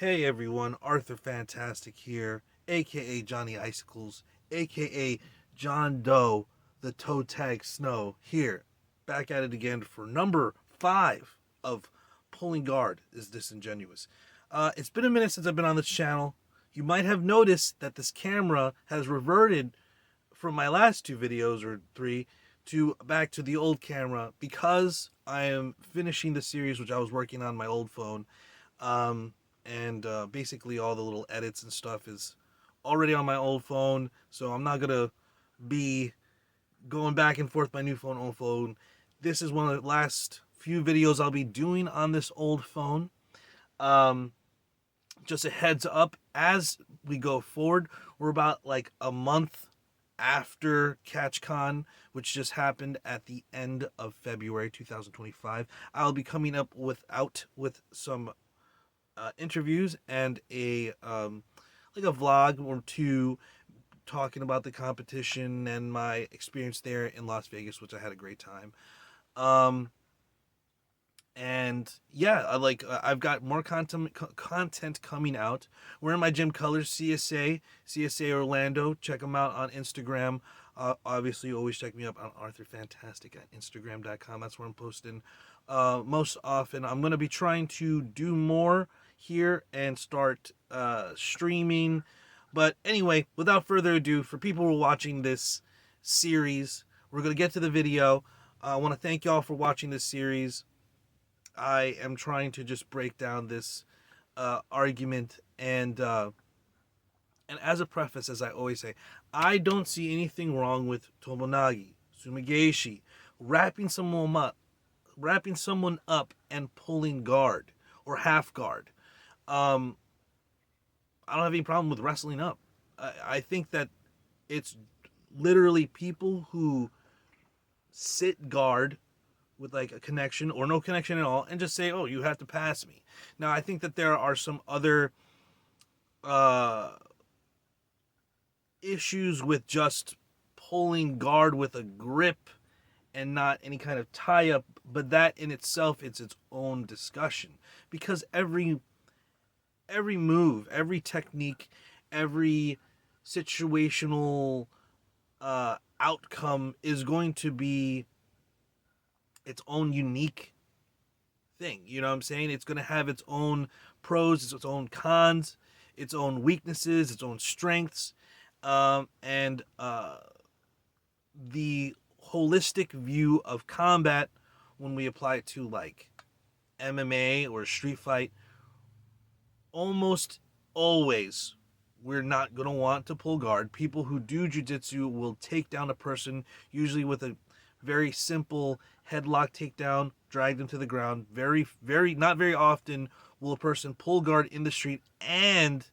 Hey everyone, Arthur Fantastic here, aka Johnny Icicles, aka John Doe, the Toe Tag Snow, here, back at it again for number 5 of Pulling Guard is Disingenuous. It's been a minute since I've been on this channel. You might have noticed that this camera has reverted from my last two videos, or three, to back to the old camera because I am finishing the series which I was working on my old phone. And basically all the little edits and stuff is already on my old phone, so I'm not gonna be going back and forth my new phone, old phone. This is one of the last few videos I'll be doing on this old phone. um just a heads up, as we go forward, we're about like a month after CatchCon, which just happened at the end of February 2025. I'll be coming up with some interviews and a like a vlog or two talking about the competition and my experience there in Las Vegas, which I had a great time. Um, and yeah, I've got more content coming out. We're in my gym colors, CSA Orlando. Check them out on Instagram. Obviously, always check me up on Arthur Fantastic at Instagram.com. That's where I'm posting most often. I'm gonna be trying to do more here and start streaming. But anyway, without further ado, for people who are watching this series, we're gonna get to the video. I want to thank y'all for watching this series. I am trying to just break down this argument, and as a preface, as I always say, I don't see anything wrong with Tomonagi, Sumigeshi, wrapping someone up and pulling guard or half guard. Um, I don't have any problem with wrestling up. I think that it's literally people who sit guard with like a connection or no connection at all and just say, "Oh, you have to pass me." Now, I think that there are some other uh, issues with just pulling guard with a grip and not any kind of tie up, but that in itself it's its own discussion, because every move, every technique, every situational outcome is going to be its own unique thing. You know what I'm saying? It's going to have its own pros, its own cons, its own weaknesses, its own strengths, and the holistic view of combat when we apply it to like MMA or street fight, almost always we're not going to want to pull guard. People who do jiu-jitsu will take down a person usually with a very simple headlock takedown, drag them to the ground. Very not very often will a person pull guard in the street and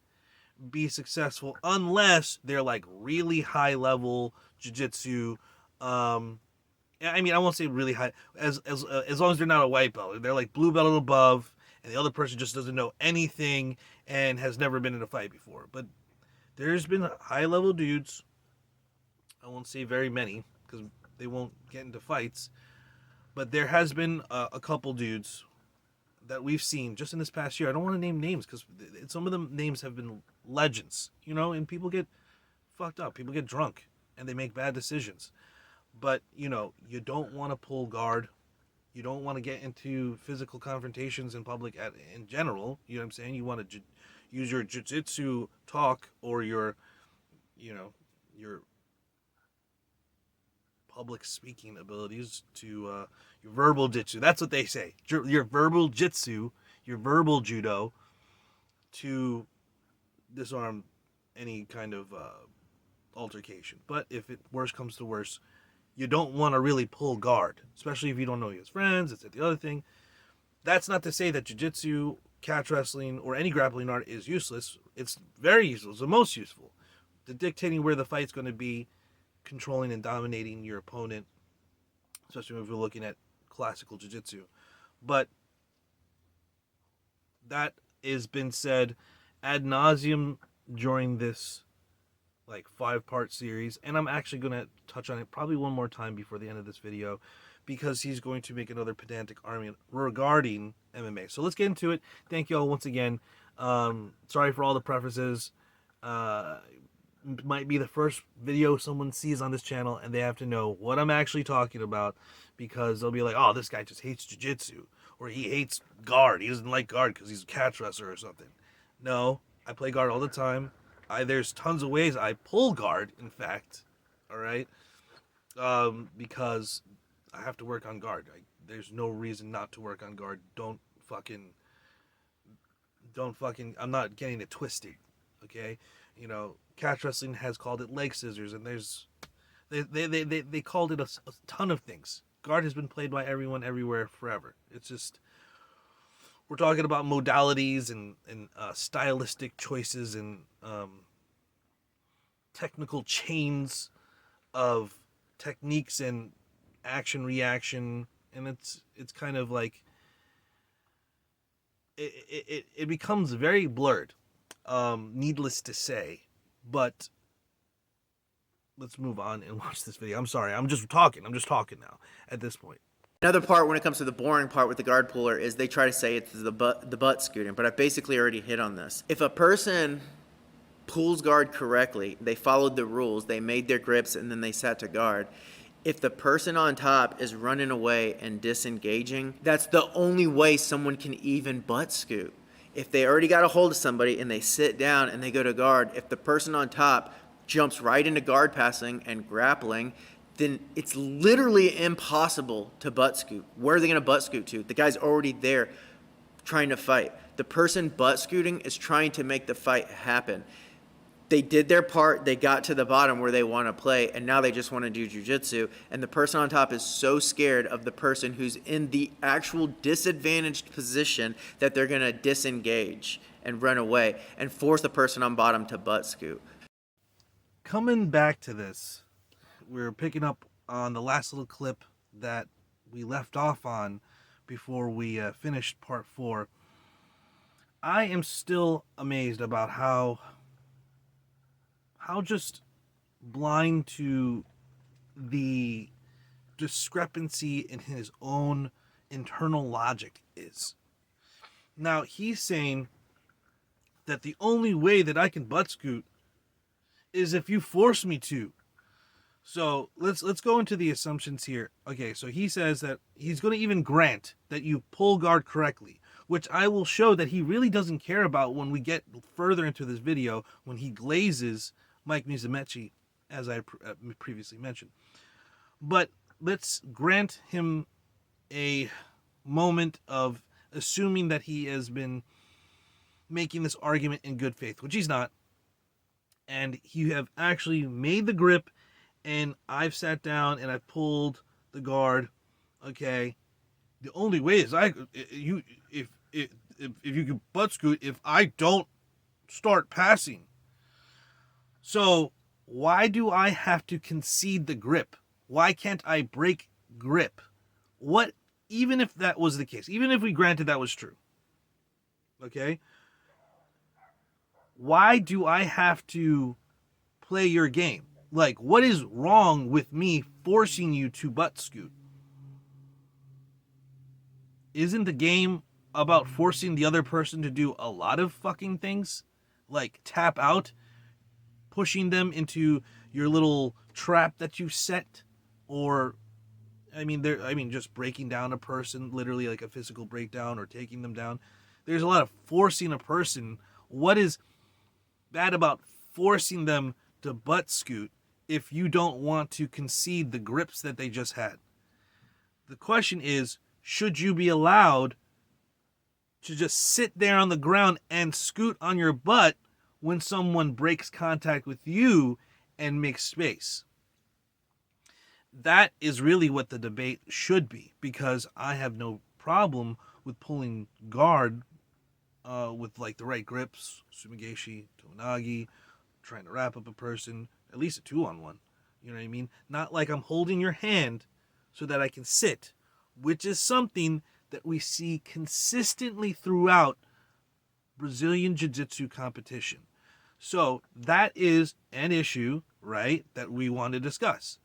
be successful unless they're like really high level jiu-jitsu. um I mean, I won't say really high, as long as they're not a white belt. They're like blue belt and above, and the other person just doesn't know anything and has never been in a fight before. But there's been high level dudes. I won't say very many because they won't get into fights. But there has been a couple dudes that we've seen just in this past year. I don't want to name names because some of the names have been legends, you know, and people get fucked up. People get drunk and they make bad decisions. But, you know, you don't want to pull guard. You don't want to get into physical confrontations in public in general. You know what I'm saying? You want to use your jiu-jitsu talk or your, you know, your public speaking abilities to your verbal jitsu. That's what they say. Your verbal jitsu, your verbal judo, to disarm any kind of altercation. But if it worse comes to worse, you don't want to really pull guard, especially if you don't know his friends. It's the other thing. That's not to say that jiu-jitsu, catch wrestling, or any grappling art is useless. It's very useful. It's the most useful. The dictating where the fight's going to be, controlling and dominating your opponent, especially if we're looking at classical jiu-jitsu. But that has been said ad nauseum during this like 5-part series, and I'm actually going to touch on it probably one more time before the end of this video, because he's going to make another pedantic argument regarding MMA. So let's get into it. Thank you all once again. Sorry for all the prefaces. Might be the first video someone sees on this channel, and they have to know what I'm actually talking about, because they'll be like, oh, this guy just hates jiu-jitsu, or he hates guard. He doesn't like guard because he's a catch wrestler or something. No, I play guard all the time. There's tons of ways I pull guard, in fact. All right? Because I have to work on guard. There's no reason not to work on guard. Don't fucking, I'm not getting it twisted, okay? You know, catch wrestling has called it leg scissors, and they called it a ton of things. Guard has been played by everyone everywhere forever. It's just, we're talking about modalities and stylistic choices and technical chains of techniques and action reaction, and it's kind of like it becomes very blurred, needless to say. But let's move on and watch this video. I'm sorry, I'm just talking now at this point. Another part when it comes to the boring part with the guard puller is they try to say it's the butt scooting, but I basically already hit on this. If a person pulls guard correctly, they followed the rules, they made their grips, and then they sat to guard. If the person on top is running away and disengaging, that's the only way someone can even butt scoot. If they already got a hold of somebody and they sit down and they go to guard, if the person on top jumps right into guard passing and grappling, then it's literally impossible to butt scoot. Where are they going to butt scoot to? The guy's already there trying to fight. The person butt scooting is trying to make the fight happen. They did their part, they got to the bottom where they want to play, and now they just want to do jiu-jitsu, and the person on top is so scared of the person who's in the actual disadvantaged position that they're going to disengage and run away and force the person on bottom to butt scoot. Coming back to this, we're picking up on the last little clip that we left off on before we finished part 4. I am still amazed about how just blind to the discrepancy in his own internal logic is. Now, he's saying that the only way that I can butt scoot is if you force me to. So let's go into the assumptions here. Okay, so he says that he's going to even grant that you pull guard correctly, which I will show that he really doesn't care about when we get further into this video, when he glazes Mike Musumeci, as I previously mentioned. But let's grant him a moment of assuming that he has been making this argument in good faith, which he's not. And you have actually made the grip, and I've sat down and I've pulled the guard. Okay, the only way is if you can butt scoot if I don't start passing. So why do I have to concede the grip? Why can't I break grip? What, even if that was the case, even if we granted that was true, okay? Why do I have to play your game? Like, what is wrong with me forcing you to butt scoot? Isn't the game about forcing the other person to do a lot of fucking things? Like tap out, pushing them into your little trap that you set, or just breaking down a person, literally like a physical breakdown, or taking them down. There's a lot of forcing a person. What is bad about forcing them to butt scoot if you don't want to concede the grips that they just had? The question is, should you be allowed to just sit there on the ground and scoot on your butt when someone breaks contact with you and makes space? That is really what the debate should be, because I have no problem with pulling guard with like the right grips, sumigeshi, tomonagi, trying to wrap up a person, at least a 2-on-1. You know what I mean? Not like I'm holding your hand so that I can sit, which is something that we see consistently throughout Brazilian Jiu-Jitsu competition. So that is an issue, right, that we want to discuss.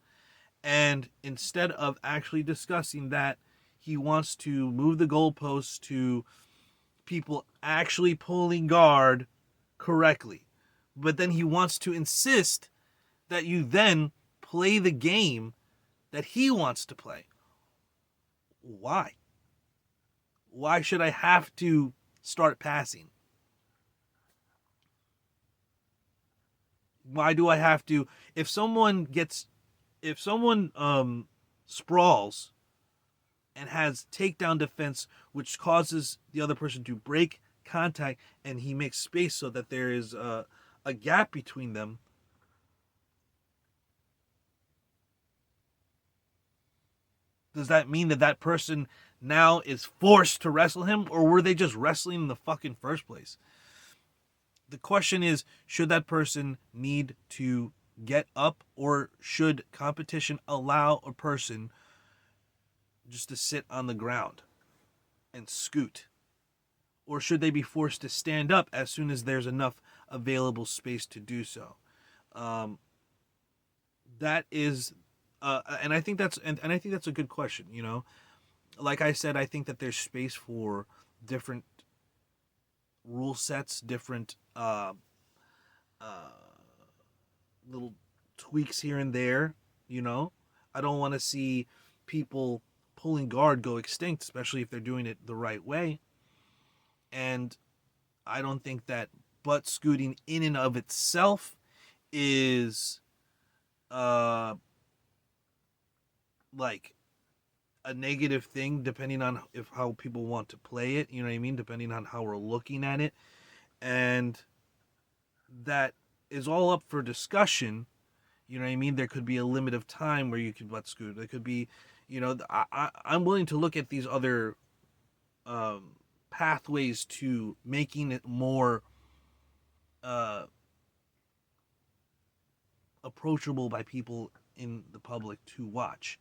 And instead of actually discussing that, he wants to move the goalposts to people actually pulling guard correctly. But then he wants to insist that you then play the game that he wants to play. Why? Why should I have to start passing? Why do I have to? If someone sprawls and has takedown defense, which causes the other person to break contact, and he makes space so that there is a gap between them, does that mean that that person now is forced to wrestle him, or were they just wrestling in the fucking first place? The question is, should that person need to get up, or should competition allow a person just to sit on the ground and scoot? Or should they be forced to stand up as soon as there's enough available space to do so? That is, and I think that's a good question. You know, like I said, I think that there's space for different rule sets, different little tweaks here and there. You know, I don't want to see people pulling guard go extinct, especially if they're doing it the right way. And I don't think that butt scooting in and of itself is like a negative thing, depending on if how people want to play it, you know what I mean, depending on how we're looking at it. And that is all up for discussion. You know what I mean? There could be a limit of time where you could butt scoot. There could be, you know, I'm willing to look at these other pathways to making it more approachable by people in the public to watch.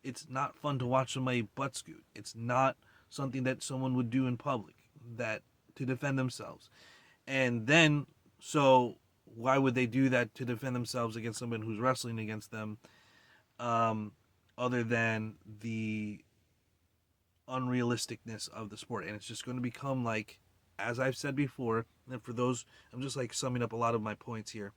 It's not fun to watch somebody butt scoot. It's not something that someone would do in public that to defend themselves. And then, so why would they do that to defend themselves against someone who's wrestling against them, other than the unrealisticness of the sport? And it's just going to become like, as I've said before, and for those, I'm just like summing up a lot of my points here.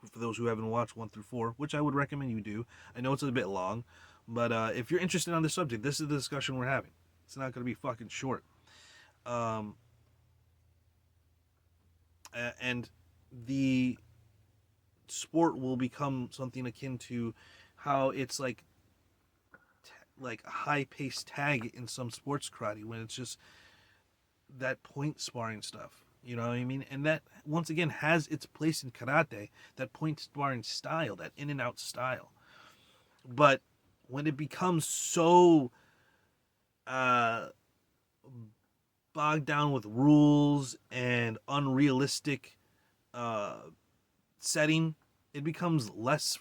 For those who haven't watched 1 through 4, which I would recommend you do. I know it's a bit long, but if you're interested on this subject, this is the discussion we're having. It's not going to be fucking short. And the sport will become something akin to how it's like a high-paced tag in some sports karate, when it's just that point sparring stuff. You know what I mean? And that, once again, has its place in karate, that point sparring style, that in and out style. But when it becomes so bogged down with rules and unrealistic setting, it becomes less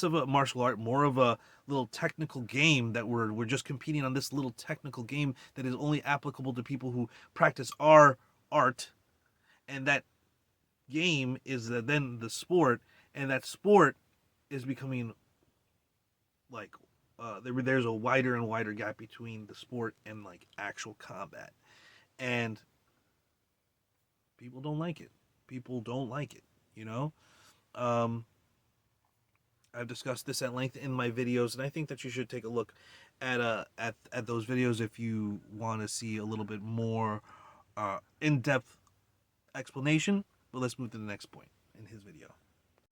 of a martial art, more of a little technical game that we're just competing on this little technical game that is only applicable to people who practice our art. And that game is then the sport, and that sport is becoming like there's a wider and wider gap between the sport and like actual combat. And people don't like it. You know? I've discussed this at length in my videos, and I think that you should take a look at those videos if you want to see a little bit more in-depth explanation. But let's move to the next point in his video.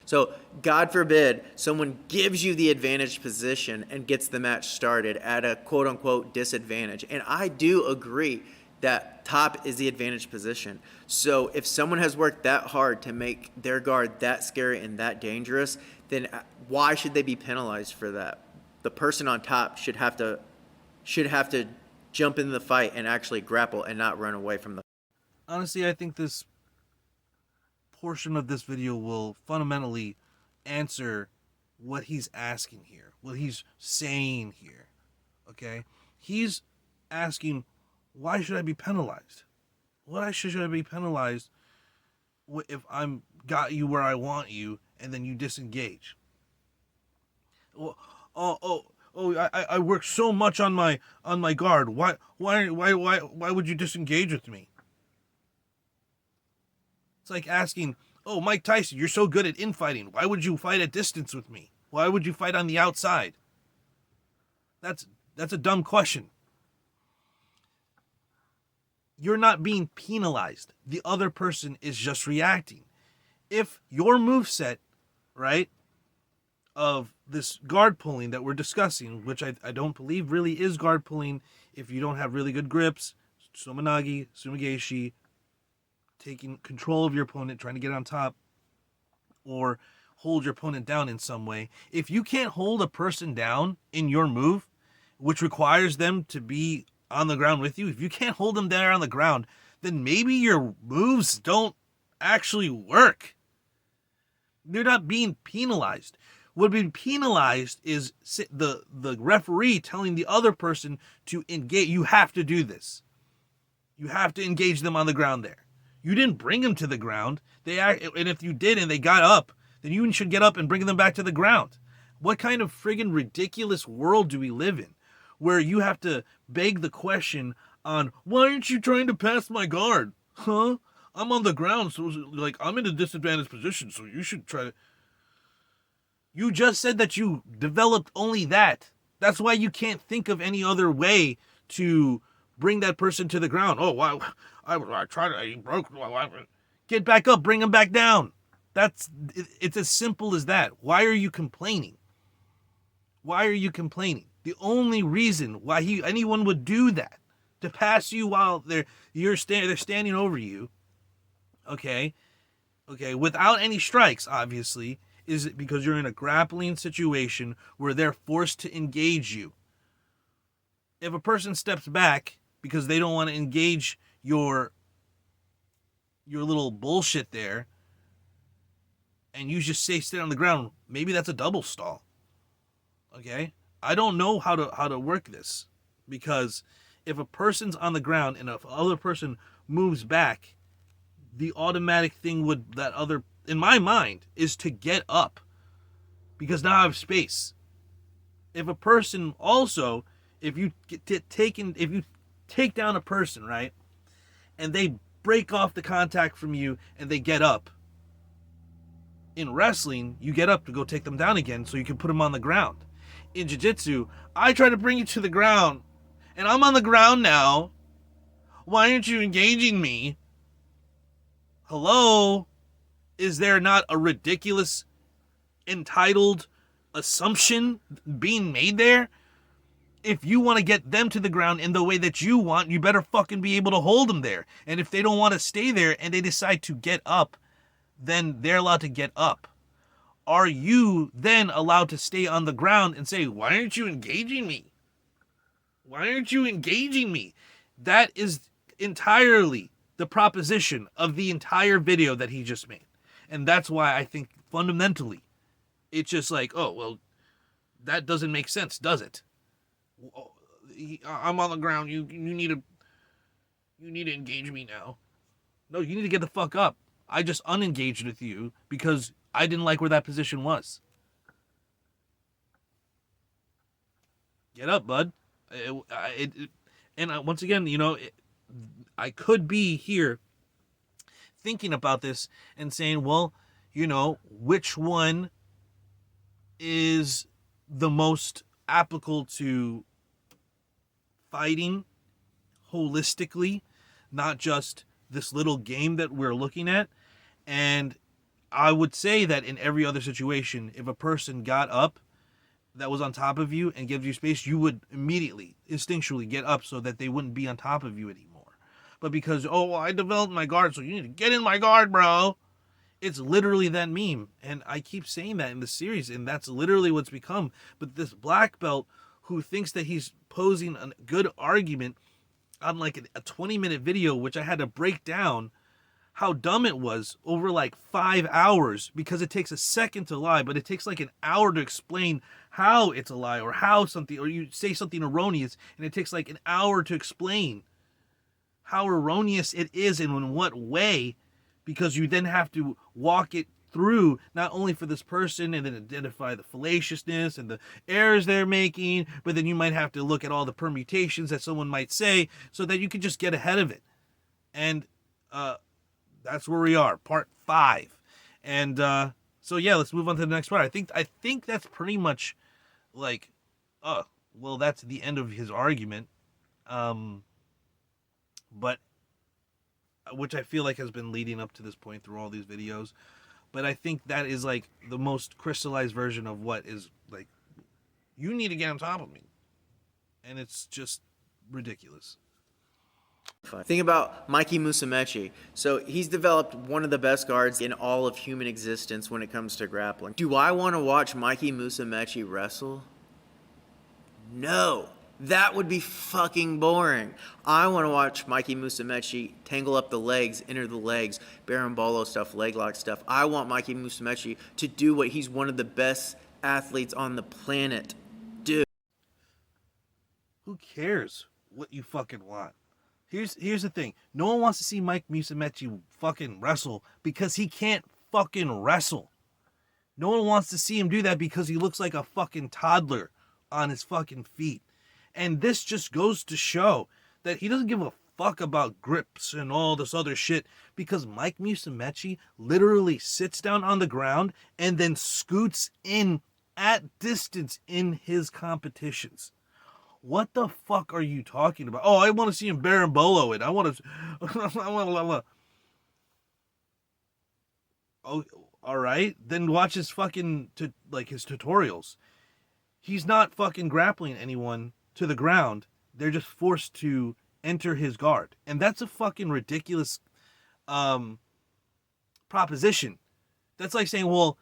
So, God forbid, someone gives you the advantaged position and gets the match started at a quote-unquote disadvantage. And I do agree that top is the advantaged position. So if someone has worked that hard to make their guard that scary and that dangerous, then why should they be penalized for that? The person on top should have to jump into the fight and actually grapple and not run away from the. Honestly, I think this portion of this video will fundamentally answer what he's asking here, what he's saying here. Okay? He's asking, why should I be penalized? Why should I be penalized if I'm got you where I want you and then you disengage? oh, I work so much on my guard. Why would you disengage with me? It's like asking, oh, Mike Tyson, you're so good at infighting. Why would you fight at distance with me? Why would you fight on the outside? That's a dumb question. You're not being penalized. The other person is just reacting. If your moveset, right, of this guard pulling that we're discussing, which I don't believe really is guard pulling if you don't have really good grips, Somanagi, Sumigeshi, taking control of your opponent, trying to get on top, or hold your opponent down in some way. If you can't hold a person down in your move, which requires them to be on the ground with you, if you can't hold them there on the ground, then maybe your moves don't actually work. They're not being penalized. What being penalized is the referee telling the other person to engage. You have to do this. You have to engage them on the ground there. You didn't bring them to the ground. And if you did and they got up, then you should get up and bring them back to the ground. What kind of friggin' ridiculous world do we live in, where you have to beg the question on, why aren't you trying to pass my guard? Huh? I'm on the ground, so like I'm in a disadvantaged position, so you should try to. You just said that you developed only that. That's why you can't think of any other way to bring that person to the ground. Oh, why? I tried. He broke. Get back up. Bring him back down. It's as simple as that. Why are you complaining? Why are you complaining? The only reason why anyone would do that, to pass you while they're standing over you, okay, without any strikes, obviously, is because you're in a grappling situation where they're forced to engage you. If a person steps back because they don't want to engage your little bullshit there, and you just stay on the ground, maybe that's a double stall. Okay? I don't know how to work this, because if a person's on the ground and if other person moves back, the automatic thing in my mind, is to get up, because now I have space. If a person also, if you take down a person, right, and they break off the contact from you and they get up, in wrestling, you get up to go take them down again so you can put them on the ground. In jiu-jitsu, I try to bring you to the ground, and I'm on the ground now. Why aren't you engaging me? Hello? Is there not a ridiculous, entitled assumption being made there? If you want to get them to the ground in the way that you want, you better fucking be able to hold them there. And if they don't want to stay there and they decide to get up, then they're allowed to get up. Are you then allowed to stay on the ground and say, why aren't you engaging me? Why aren't you engaging me? That is entirely the proposition of the entire video that he just made. And that's why I think fundamentally, it's just like, oh, well, that doesn't make sense, does it? I'm on the ground. You need to engage me now. No, you need to get the fuck up. I just unengaged with you because I didn't like where that position was. Get up, bud. Once again, I could be here thinking about this and saying, well, which one is the most applicable to fighting holistically, not just this little game that we're looking at. And I would say that in every other situation, if a person got up that was on top of you and gives you space, you would immediately, instinctually get up so that they wouldn't be on top of you anymore. But because, I developed my guard, so you need to get in my guard, bro. It's literally that meme. And I keep saying that in the series, and that's literally what's become. But this black belt who thinks that he's posing a good argument on like a 20-minute video, which I had to break down how dumb it was over like 5 hours, because it takes a second to lie, but it takes like an hour to explain how it's a lie, or or you say something erroneous and it takes like an hour to explain how erroneous it is and in what way, because you then have to walk it through not only for this person and then identify the fallaciousness and the errors they're making, but then you might have to look at all the permutations that someone might say so that you can just get ahead of it. And that's where we are, part 5. And so yeah, let's move on to the next part. I think that's pretty much like, well, that's the end of his argument. But which I feel like has been leading up to this point through all these videos. But I think that is like the most crystallized version of what is like, you need to get on top of me. And it's just ridiculous. Think about Mikey Musumeci. So he's developed one of the best guards in all of human existence when it comes to grappling. Do I want to watch Mikey Musumeci wrestle? No. That would be fucking boring. I want to watch Mikey Musumeci tangle up the legs, enter the legs, berimbolo stuff, leg lock stuff. I want Mikey Musumeci to do what he's one of the best athletes on the planet do. Who cares what you fucking want? Here's the thing. No one wants to see Mike Musumeci fucking wrestle because he can't fucking wrestle. No one wants to see him do that because he looks like a fucking toddler on his fucking feet. And this just goes to show that he doesn't give a fuck about grips and all this other shit, because Mike Musumeci literally sits down on the ground and then scoots in at distance in his competitions. What the fuck are you talking about? Oh, I want to see him berimbolo it. I want to... Oh, all right. Then watch his fucking, his tutorials. He's not fucking grappling anyone to the ground. They're just forced to enter his guard. And that's a fucking ridiculous proposition. That's like saying, well,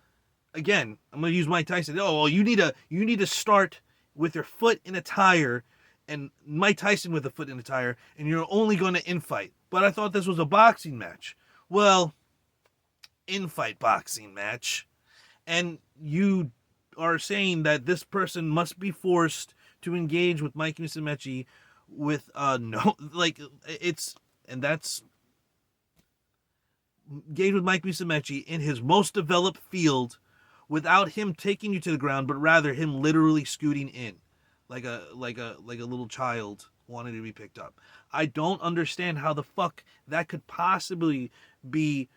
again, I'm going to use Mike Tyson. Oh, well, you need to start with your foot in a tire, and Mike Tyson with a foot in a tire, and you're only going to infight. But I thought this was a boxing match. Well, infight boxing match. And you are saying that this person must be forced to engage with Mike Musumeci with no, like, it's, and that's engage with Mike Musumeci in his most developed field without him taking you to the ground, but rather him literally scooting in like a little child wanting to be picked up. I don't understand how the fuck that could possibly be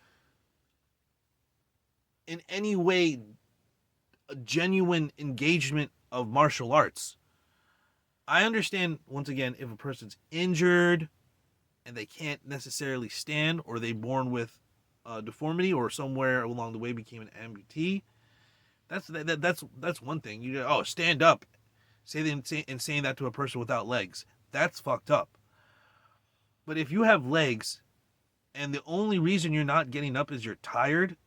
in any way a genuine engagement of martial arts. I understand, once again, if a person's injured and they can't necessarily stand, or they born with a deformity, or somewhere along the way became an amputee. That's one thing. You stand up, saying that to a person without legs. That's fucked up. But if you have legs, and the only reason you're not getting up is you're tired,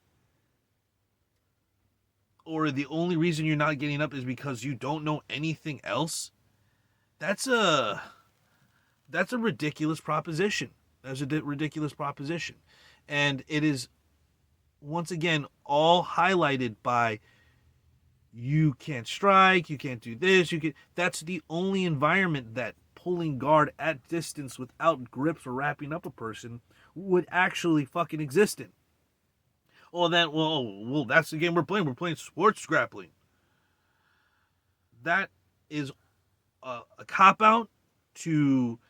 or the only reason you're not getting up is because you don't know anything else, that's a ridiculous proposition. That's a ridiculous proposition. And it is, once again, all highlighted by, you can't strike, you can't do this, that's the only environment that pulling guard at distance without grips or wrapping up a person would actually fucking exist in. Well, that's the game we're playing. We're playing sports grappling. That is a cop-out to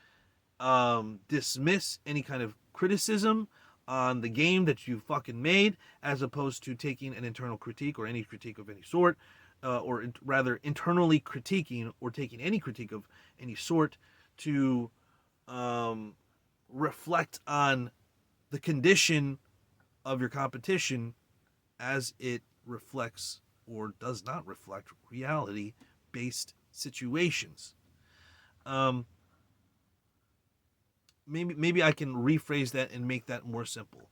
dismiss any kind of criticism on the game that you fucking made, as opposed to taking an internal critique or any critique of any sort, or rather internally critiquing or taking any critique of any sort to reflect on the condition of your competition as it reflects or does not reflect reality-based situations. Maybe I can rephrase that and make that more simple.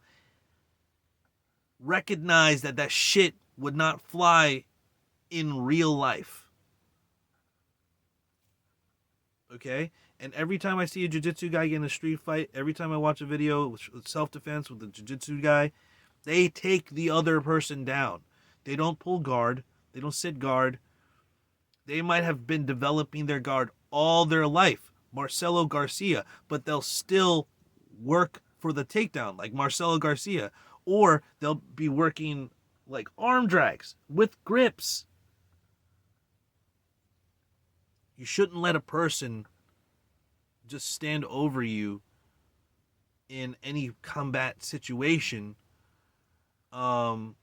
Recognize that shit would not fly in real life. Okay? And every time I see a jiu-jitsu guy get in a street fight, every time I watch a video with self-defense with the jiu-jitsu guy, they take the other person down. They don't pull guard. They don't sit guard. They might have been developing their guard all their life, Marcelo Garcia, but they'll still work for the takedown like Marcelo Garcia, or they'll be working like arm drags with grips. You shouldn't let a person just stand over you in any combat situation. And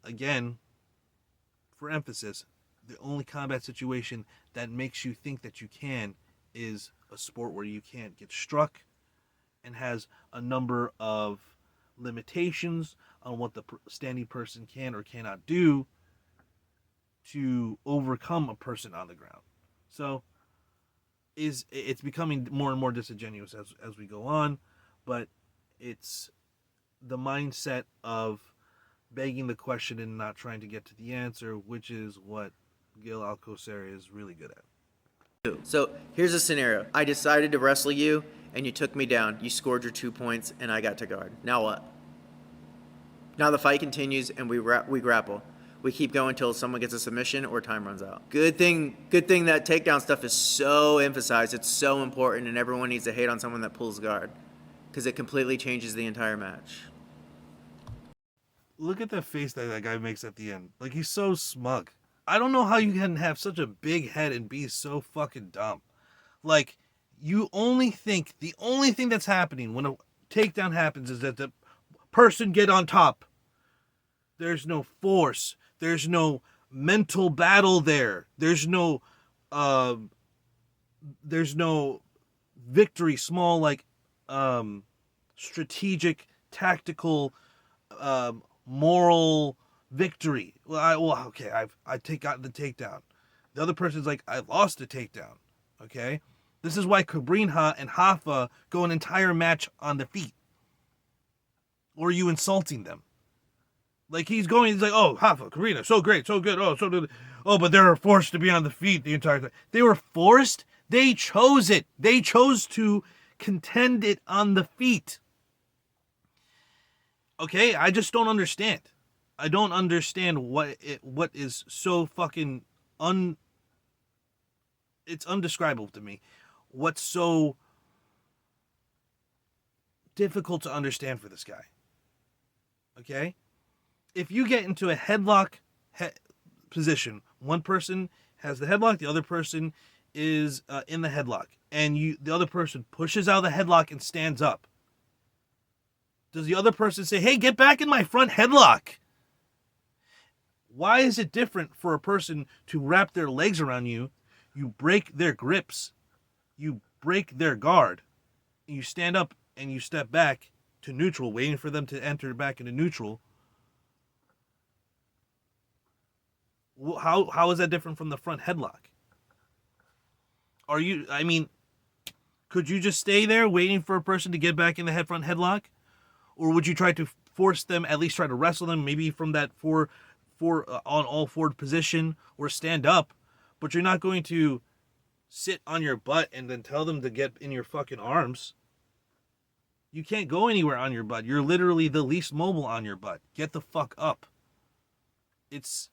again, for emphasis, the only combat situation that makes you think that you can is a sport where you can't get struck and has a number of limitations on what the standing person can or cannot do to overcome a person on the ground. So it's becoming more and more disingenuous as we go on, but it's the mindset of begging the question and not trying to get to the answer, which is what Gil Alcocer is really good at. So here's a scenario. I decided to wrestle you, and you took me down. You scored your 2 points, and I got to guard. Now what? Now the fight continues, and we grapple. We keep going until someone gets a submission or time runs out. Good thing that takedown stuff is so emphasized. It's so important, and everyone needs to hate on someone that pulls guard because it completely changes the entire match. Look at the face that guy makes at the end. Like, he's so smug. I don't know how you can have such a big head and be so fucking dumb. Like, you only think the only thing that's happening when a takedown happens is that the person get on top. There's no force. There's no mental battle there. There's no victory, small, like, strategic, tactical, moral victory. I got the takedown. The other person's like, I lost the takedown. Okay? This is why Cabrinha and Hoffa go an entire match on the feet. Or are you insulting them? Like, he's like, oh, Hoffa, Cabrinha, so great, so good, oh, so good. Oh, but they're forced to be on the feet the entire time. They were forced? They chose it. They chose to contend it on the feet. Okay, I just don't understand. I don't understand what is so fucking it's undescribable to me. What's so difficult to understand for this guy? Okay? If you get into a headlock position, one person has the headlock, the other person is in the headlock, and the other person pushes out of the headlock and stands up. Does the other person say, hey, get back in my front headlock? Why is it different for a person to wrap their legs around you, you break their grips, you break their guard, and you stand up and you step back to neutral, waiting for them to enter back into neutral? How is that different from the front headlock? Could you just stay there waiting for a person to get back in the front headlock? Or would you try to force them, at least try to wrestle them, maybe from that on all forward position, or stand up? But you're not going to sit on your butt and then tell them to get in your fucking arms. You can't go anywhere on your butt. You're literally the least mobile on your butt. Get the fuck up. It's,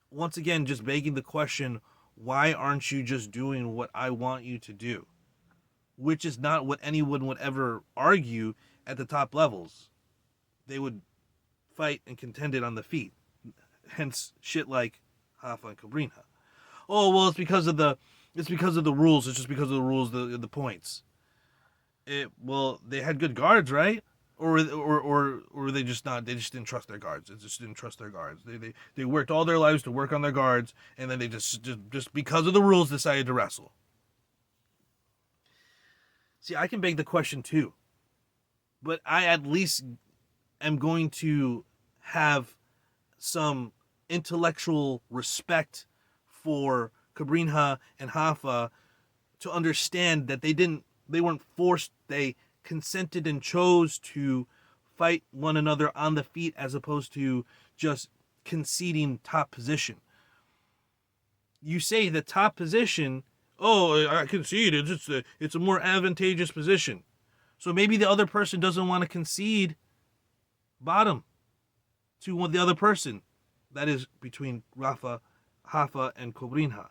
once again, just begging the question, why aren't you just doing what I want you to do? Which is not what anyone would ever argue at the top levels. They would fight and contend it on the feet. Hence shit like Hoffa and Cabrinha. Oh, well, it's because of the rules. It's just because of the rules, the points. Well, they had good guards, right? Or they just not? They just didn't trust their guards. They just didn't trust their guards. They worked all their lives to work on their guards, and then they just because of the rules decided to wrestle. See, I can beg the question too, but I at least am going to have some intellectual respect for Cabrinha and Hoffa to understand that they weren't forced. They consented and chose to fight one another on the feet as opposed to just conceding top position. You say the top position, oh, I concede, it's a more advantageous position. So maybe the other person doesn't want to concede bottom to the other person. That is between Hoffa and Cabrinha.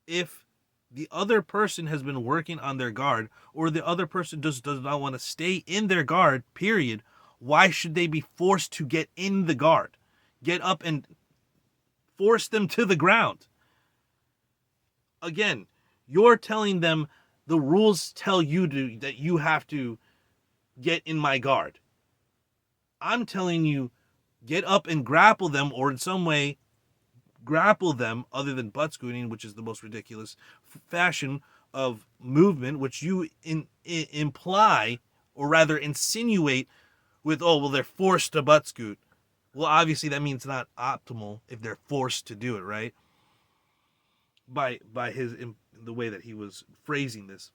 If the other person has been working on their guard, or the other person does not want to stay in their guard, period, Why should they be forced to get in the guard? Get up and force them to the ground. Again, you're telling them the rules tell you that you have to get in my guard. I'm telling you, get up and grapple them, or in some way grapple them other than butt scooting, which is the most ridiculous fashion of movement, which you imply, or rather insinuate with, oh, well, they're forced to butt scoot. Well, obviously that means not optimal if they're forced to do it, right? By the way that he was phrasing this.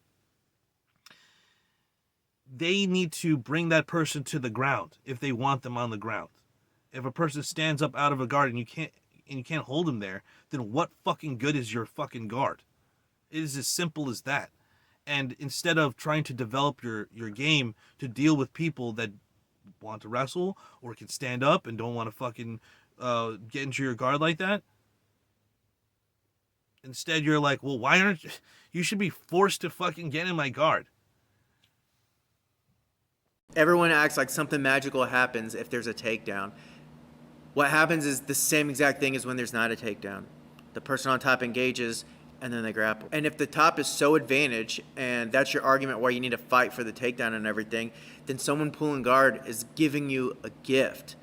They need to bring that person to the ground if they want them on the ground. If a person stands up out of a guard and you can't hold him there, then what fucking good is your fucking guard? It is as simple as that. And instead of trying to develop your game to deal with people that want to wrestle or can stand up and don't want to fucking get into your guard like that, instead you're like, well, why aren't you should be forced to fucking get in my guard. Everyone acts like something magical happens if there's a takedown. What happens is the same exact thing as when there's not a takedown. The person on top engages, and then they grapple. And if the top is so advantaged, and that's your argument why you need to fight for the takedown and everything, then someone pulling guard is giving you a gift.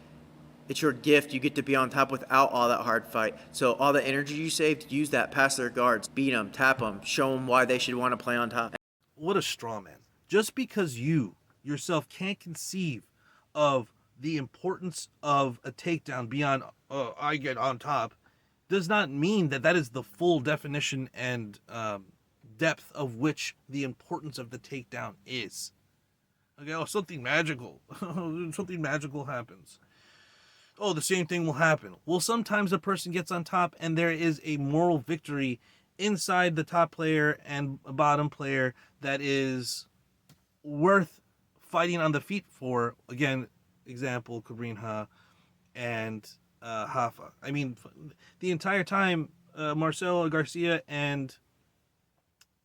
It's your gift. You get to be on top without all that hard fight. So all the energy you saved, use that past their guards. Beat them, tap them, show them why they should want to play on top. What a straw man. Just because you yourself can't conceive of the importance of a takedown beyond, I get on top, does not mean that is the full definition and depth of which the importance of the takedown is. Okay, oh, something magical. Something magical happens. Oh, the same thing will happen. Well, sometimes a person gets on top and there is a moral victory inside the top player and bottom player that is worth fighting on the feet for. Again, example, Cabrinha and Hafa. I mean, the entire time, Marcelo Garcia and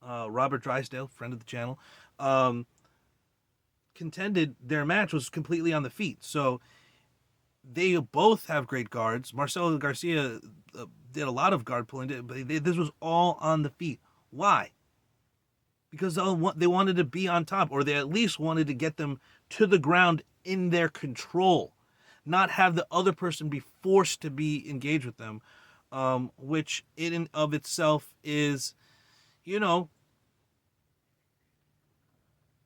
Robert Drysdale, friend of the channel, contended, their match was completely on the feet. So they both have great guards. Marcelo Garcia did a lot of guard pulling, but this was all on the feet. Why? Because they wanted to be on top, or they at least wanted to get them to the ground in their control, not have the other person be forced to be engaged with them, which in and of itself is,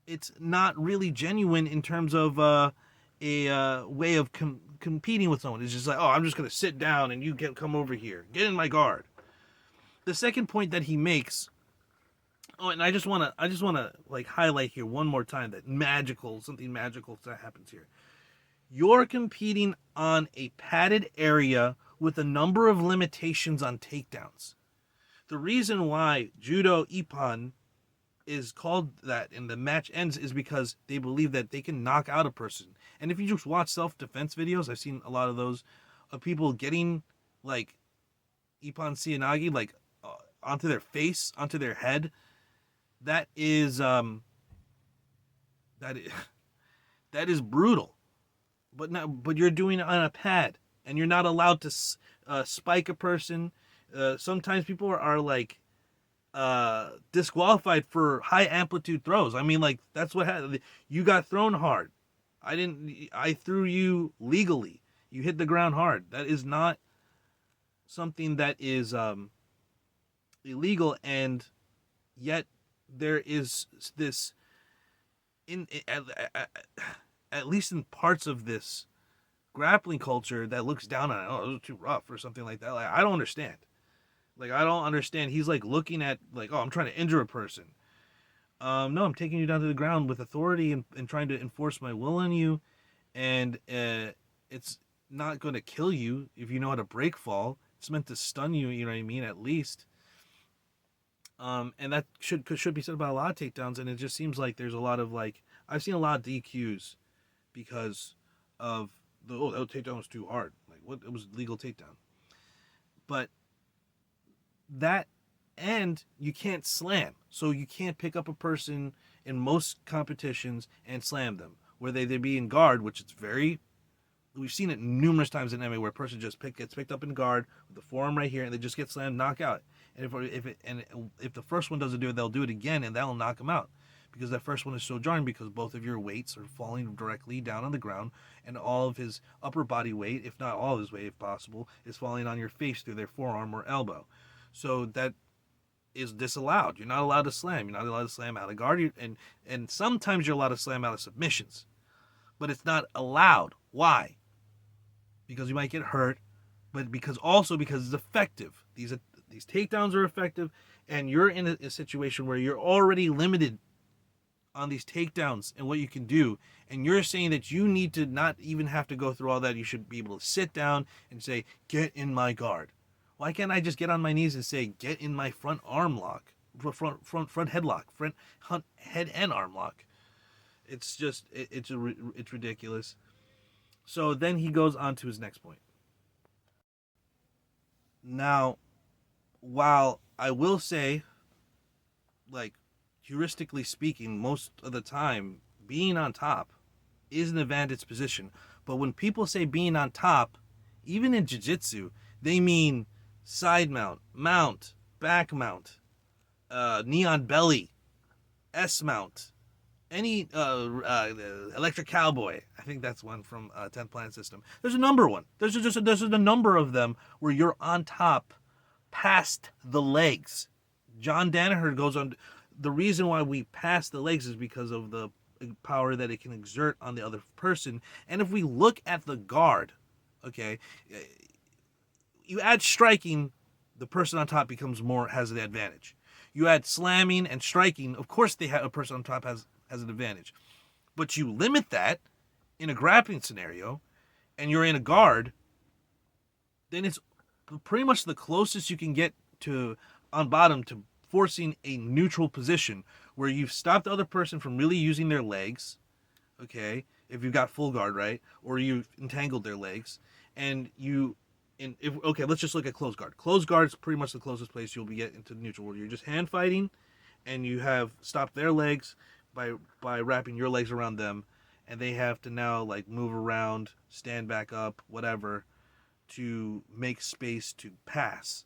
it's not really genuine in terms of a way of competing with someone. It's just like, oh, I'm just going to sit down and you can come over here. Get in my guard. The second point that he makes, oh, and I just want to like highlight here one more time that something magical that happens here. You're competing on a padded area with a number of limitations on takedowns. The reason why Judo Ippon is called that and the match ends is because they believe that they can knock out a person. And if you just watch self-defense videos, I've seen a lot of those of people getting like Ippon Seoinage like onto their face, onto their head. That is that is brutal. But you're doing it on a pad, and you're not allowed to spike a person. Sometimes people are like disqualified for high amplitude throws. I mean, like, that's what happened. You got thrown hard. I threw you legally. You hit the ground hard. That is not something that is illegal, and yet there is this at least in parts of this grappling culture that looks down on it. Oh, it was too rough or something like that. Like, I don't understand. He's like looking at like, oh, I'm trying to injure a person. No, I'm taking you down to the ground with authority and trying to enforce my will on you. And it's not going to kill you if you know how to break fall. It's meant to stun you, you know what I mean, at least. And that should be said about a lot of takedowns. And it just seems like there's a lot of like, I've seen a lot of DQs because of that takedown was too hard. Like, what? It was legal takedown. But that, and you can't slam. So you can't pick up a person in most competitions and slam them. where they be in guard, which it's very. We've seen it numerous times in MMA where a person just gets picked up in guard with the forearm right here, and they just get slammed, knock out. And if the first one doesn't do it, they'll do it again, and that'll knock them out, because that first one is so jarring because both of your weights are falling directly down on the ground, and all of his upper body weight, if not all of his weight, if possible, is falling on your face through their forearm or elbow. So that is disallowed. You're not allowed to slam. You're not allowed to slam out of guard, and sometimes you're allowed to slam out of submissions, but it's not allowed. Why? Because you might get hurt, but because it's effective. These takedowns are effective, and you're in a situation where you're already limited on these takedowns and what you can do, and you're saying that you need to not even have to go through all that. You should be able to sit down and say, "Get in my guard." Why can't I just get on my knees and say, "Get in my front arm lock, front headlock, front head and arm lock"? It's just it's ridiculous. So then he goes on to his next point. Now, while I will say, like, heuristically speaking, most of the time, being on top is an advantage position. But when people say being on top, even in jiu-jitsu, they mean side mount, back mount, knee on belly, S mount, any electric cowboy. I think that's one from 10th Planet System. There's a number one. There's a number of them where you're on top past the legs. John Danaher goes on. The reason why we pass the legs is because of the power that it can exert on the other person. And if we look at the guard, okay, you add striking, the person on top has the advantage. You add slamming and striking, of course a person on top has an advantage. But you limit that in a grappling scenario, and you're in a guard, then it's pretty much the closest you can get to on bottom to forcing a neutral position where you've stopped the other person from really using their legs, okay, if you've got full guard, right, or you've entangled their legs, and let's just look at closed guard. Closed guard is pretty much the closest place you'll be getting into neutral, where you're just hand fighting, and you have stopped their legs by wrapping your legs around them, and they have to now like move around, stand back up, whatever, to make space to pass.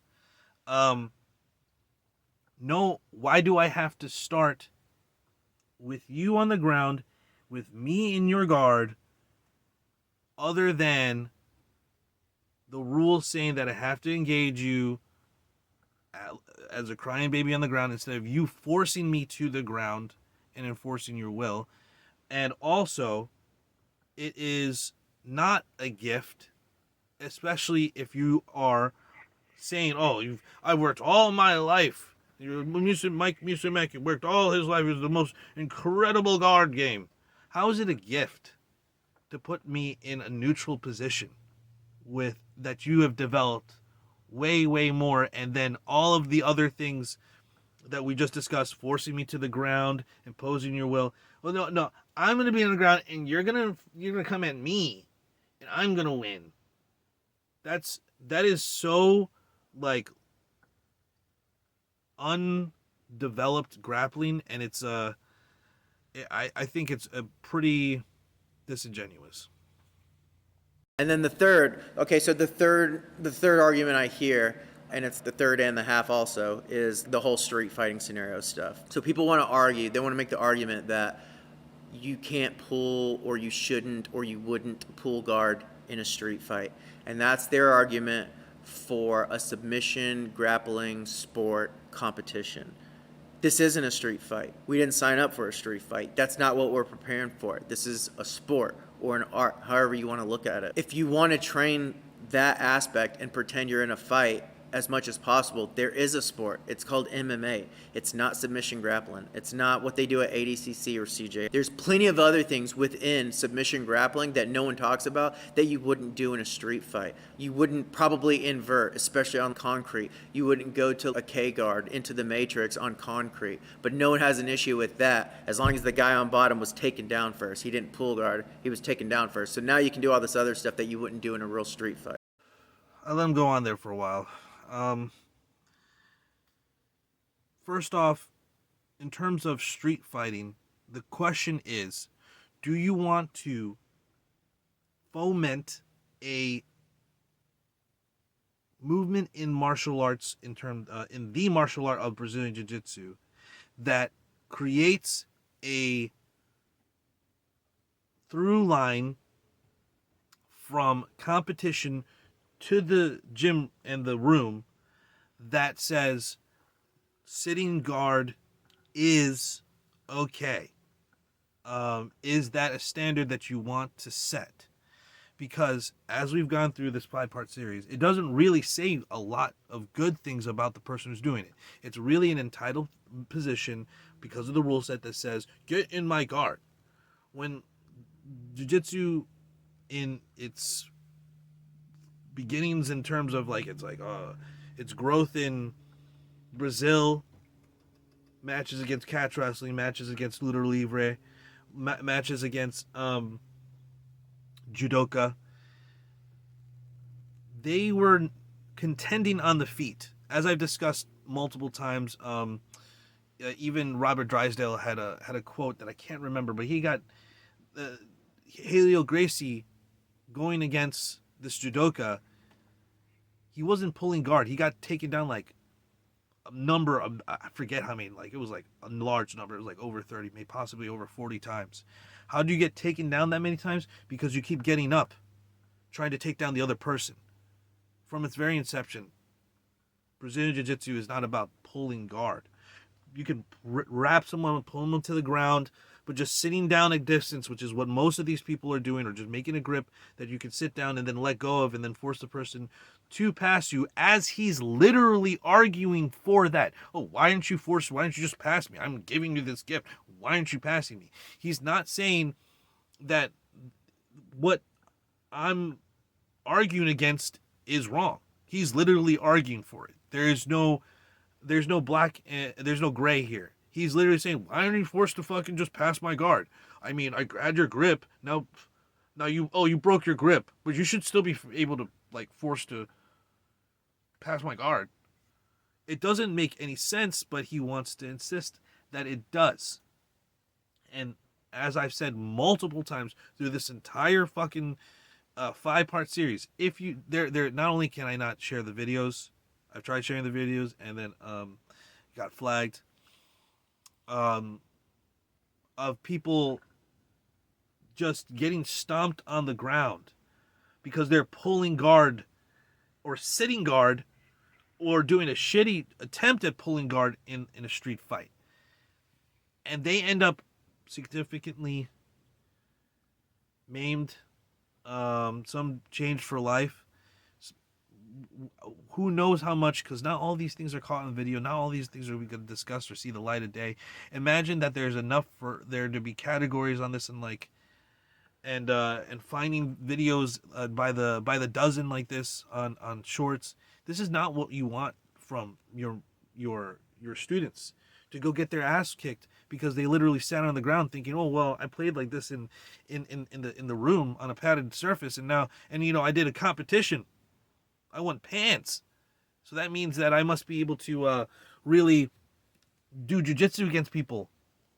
No, why do I have to start with you on the ground, with me in your guard, other than the rules saying that I have to engage you as a crying baby on the ground instead of you forcing me to the ground and enforcing your will? And also, it is not a gift, especially if you are saying, "Oh, I worked all my life." Mike Musumeci worked all his life. It was the most incredible guard game. How is it a gift to put me in a neutral position with that you have developed way, way more, and then all of the other things that we just discussed, forcing me to the ground, imposing your will? Well, no, I'm gonna be on the ground, and you're gonna come at me, and I'm gonna win. That is so like undeveloped grappling, and it's I think it's a pretty disingenuous. And then the third argument I hear, and it's the third and the half also, is the whole street fighting scenario stuff. So people want to argue, they want to make the argument that you can't pull, or you shouldn't, or you wouldn't pull guard in a street fight. And that's their argument for a submission grappling sport competition. This isn't a street fight. We didn't sign up for a street fight. That's not what we're preparing for. This is a sport or an art, however you want to look at it. If you want to train that aspect and pretend you're in a fight as much as possible, there is a sport. It's called MMA. It's not submission grappling. It's not what they do at ADCC or CJ. There's plenty of other things within submission grappling that no one talks about that you wouldn't do in a street fight. You wouldn't probably invert, especially on concrete. You wouldn't go to a K-guard into the matrix on concrete. But no one has an issue with that as long as the guy on bottom was taken down first. He didn't pull guard. He was taken down first. So now you can do all this other stuff that you wouldn't do in a real street fight. I let him go on there for a while. First off, in terms of street fighting, the question is, Do you want to foment a movement in martial arts in the martial art of Brazilian Jiu-Jitsu that creates a through line from competition to the gym and the room that says sitting guard is okay? Is that a standard that you want to set? Because as we've gone through this 5-part series, it doesn't really say a lot of good things about the person who's doing it. It's really an entitled position because of the rule set that says, get in my guard. When jiu-jitsu in its beginnings in terms of its growth in Brazil, matches against catch wrestling, matches against luta livre, matches against judoka, they were contending on the feet. As I've discussed multiple times, even Robert Drysdale had a quote that I can't remember, but he got Helio Gracie going against this judoka. He wasn't pulling guard. He got taken down like a number of, I forget how many, like it was like a large number. It was like over 30, maybe possibly over 40 times. How do you get taken down that many times? Because you keep getting up, trying to take down the other person. From its very inception, Brazilian Jiu-Jitsu is not about pulling guard. You can wrap someone and pull them to the ground, but just sitting down at distance, which is what most of these people are doing, or just making a grip that you can sit down and then let go of and then force the person to pass you as he's literally arguing for that. Oh, why don't you just pass me? I'm giving you this gift. Why aren't you passing me? He's not saying that what I'm arguing against is wrong. He's literally arguing for it. There's no black, there's no gray here. He's literally saying, why aren't you forced to fucking just pass my guard? I mean, I had your grip. Now you broke your grip, but you should still be able to, like, force to pass my guard. It doesn't make any sense, but he wants to insist that it does. And as I've said multiple times through this entire fucking 5-part series, if you there not only can I not share the videos, I've tried sharing the videos and then got flagged of people just getting stomped on the ground because they're pulling guard or sitting guard or doing a shitty attempt at pulling guard in a street fight. And they end up significantly maimed, some changed for life. Who knows how much, because not all these things are caught on video. Not all these things are we going to discuss or see the light of day. Imagine that there's enough for there to be categories on this and finding videos by the dozen like this on shorts. This is not what you want from your students, to go get their ass kicked because they literally sat on the ground thinking, oh well, I played like this in the room on a padded surface, and I did a competition. I won pants. So that means that I must be able to really do jiu-jitsu against people.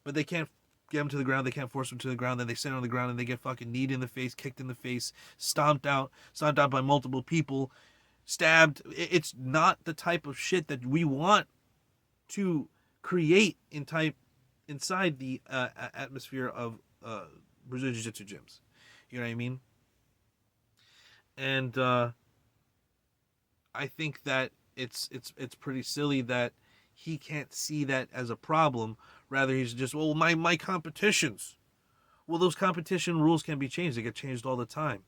But they can't get them to the ground. They can't force them to the ground. Then they sit on the ground and they get fucking kneed in the face, kicked in the face, stomped out by multiple people, stabbed. It's not the type of shit that we want to create inside the atmosphere of Brazilian Jiu-Jitsu gyms. You know what I mean? And I think that it's pretty silly that he can't see that as a problem. Rather, he's just, well, my competitions. Well, those competition rules can be changed. They get changed all the time.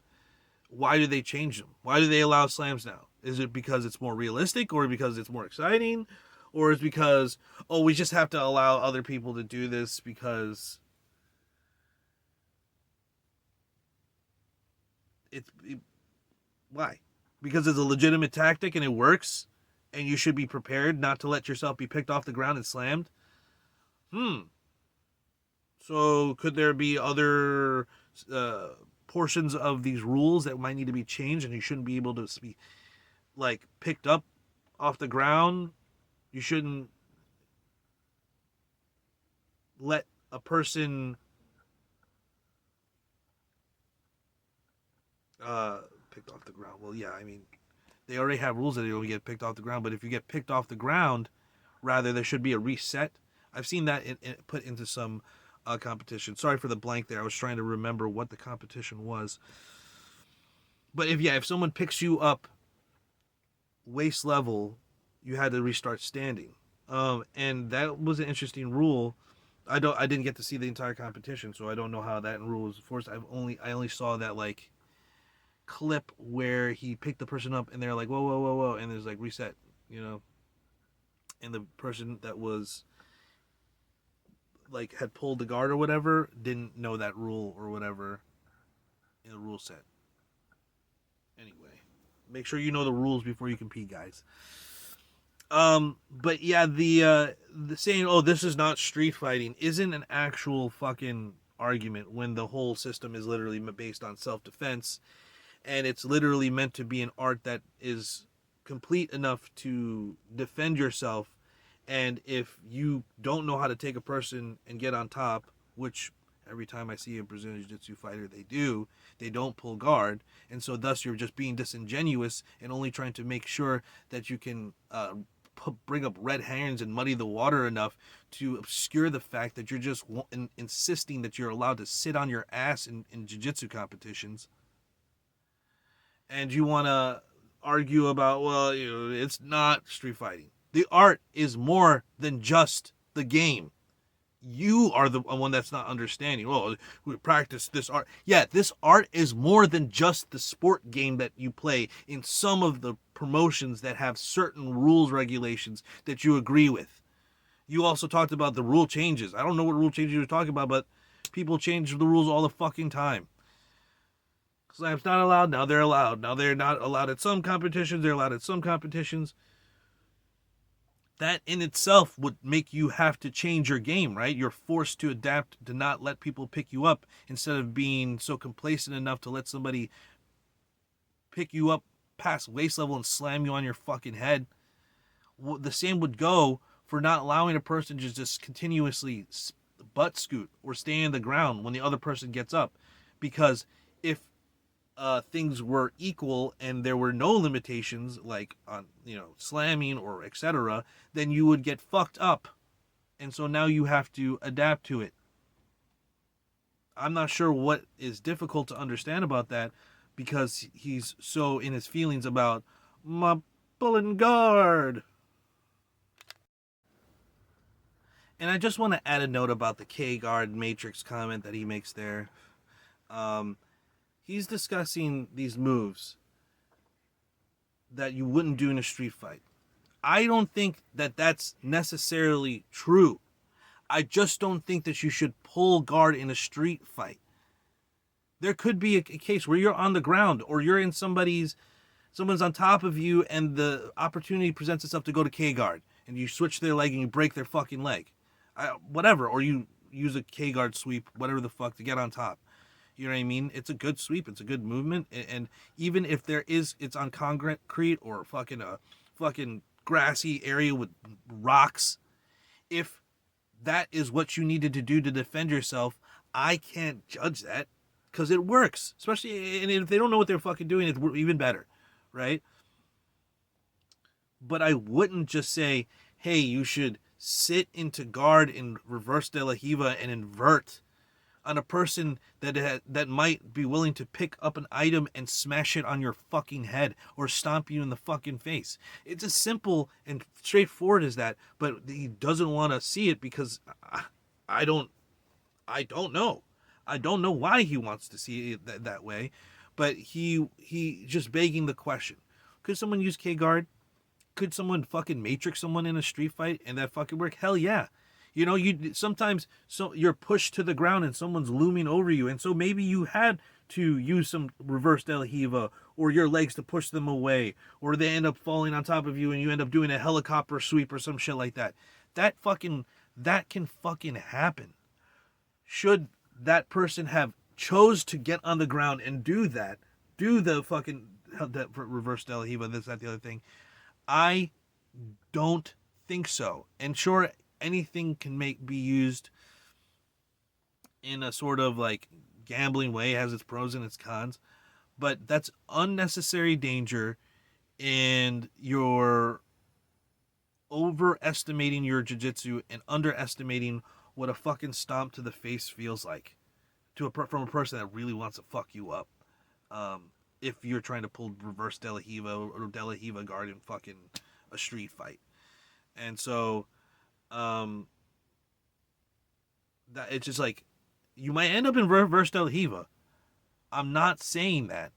Why do they change them? Why do they allow slams now? Is it because it's more realistic, or because it's more exciting, or is it because, oh, we just have to allow other people to do this because why? Because it's a legitimate tactic and it works, and you should be prepared not to let yourself be picked off the ground and slammed? So could there be other portions of these rules that might need to be changed, and you shouldn't be able to be, like, picked up off the ground? You shouldn't let a person Picked off the ground. Well, yeah, I mean, they already have rules that you don't get picked off the ground, but if you get picked off the ground, rather, there should be a reset. I've seen that put into some competition. Sorry for the blank there. I was trying to remember what the competition was. But if someone picks you up waist level, you had to restart standing. And that was an interesting rule. I didn't get to see the entire competition, so I don't know how that rule was enforced. I only saw that like clip where he picked the person up and they're like, whoa, whoa, whoa, whoa, and there's like reset, you know, and the person that was like had pulled the guard or whatever didn't know that rule or whatever in the rule set. Anyway, make sure you know the rules before you compete, guys. But yeah, the saying, "Oh, this is not street fighting," isn't an actual fucking argument when the whole system is literally based on self-defense, and it's literally meant to be an art that is complete enough to defend yourself. And if you don't know how to take a person and get on top, which every time I see a Brazilian Jiu-Jitsu fighter, they don't pull guard, and so thus you're just being disingenuous and only trying to make sure that you can bring up red herrings and muddy the water enough to obscure the fact that you're just insisting that you're allowed to sit on your ass in jiu-jitsu competitions, and you want to argue about, well, it's not street fighting. The art is more than just the game. You are the one that's not understanding. Well, we practice this art. Yeah, this art is more than just the sport game that you play in some of the promotions that have certain rules, regulations that you agree with. You also talked about the rule changes. I don't know what rule changes you're talking about, but people change the rules all the fucking time. Slams not allowed, now they're allowed. Now they're not allowed at some competitions, they're allowed at some competitions. That in itself would make you have to change your game, right? You're forced to adapt to not let people pick you up instead of being so complacent enough to let somebody pick you up past waist level and slam you on your fucking head. The same would go for not allowing a person to just continuously butt scoot or stay in the ground when the other person gets up. Because if things were equal and there were no limitations like on slamming or etc., then you would get fucked up, and so now you have to adapt to it. I'm not sure what is difficult to understand about that, because he's so in his feelings about my pulling guard. And I just want to add a note about the K guard matrix comment that he makes there. He's discussing these moves that you wouldn't do in a street fight. I don't think that that's necessarily true. I just don't think that you should pull guard in a street fight. There could be a case where you're on the ground or you're in someone's on top of you and the opportunity presents itself to go to K guard and you switch their leg and you break their fucking leg. Whatever, or you use a K guard sweep, whatever the fuck, to get on top. You know what I mean? It's a good sweep. It's a good movement. And even if it's on concrete or fucking grassy area with rocks, if that is what you needed to do to defend yourself, I can't judge that because it works. Especially, and if they don't know what they're fucking doing, it's even better, right? But I wouldn't just say, hey, you should sit into guard in reverse de la Hiva and invert on a person that might be willing to pick up an item and smash it on your fucking head or stomp you in the fucking face. It's as simple and straightforward as that, but he doesn't want to see it because I don't know. I don't know why he wants to see it that way, but he just begging the question. Could someone use K-guard? Could someone fucking matrix someone in a street fight and that fucking work? Hell yeah. You sometimes you're pushed to the ground and someone's looming over you, and so maybe you had to use some reverse de la Hiva or your legs to push them away, or they end up falling on top of you and you end up doing a helicopter sweep or some shit like that. That can fucking happen. Should that person have chose to get on the ground and do the fucking that reverse de la Hiva, this, that, the other thing, I don't think so. And sure, anything can be used in a sort of like gambling way, has its pros and its cons, But that's unnecessary danger, and you're overestimating your jiu-jitsu and underestimating what a fucking stomp to the face feels like from a person that really wants to fuck you up. If you're trying to pull reverse De La Riva or De La Riva guard in fucking a street fight. And so, that it's just like, you might end up in reverse De La Riva. I'm not saying that.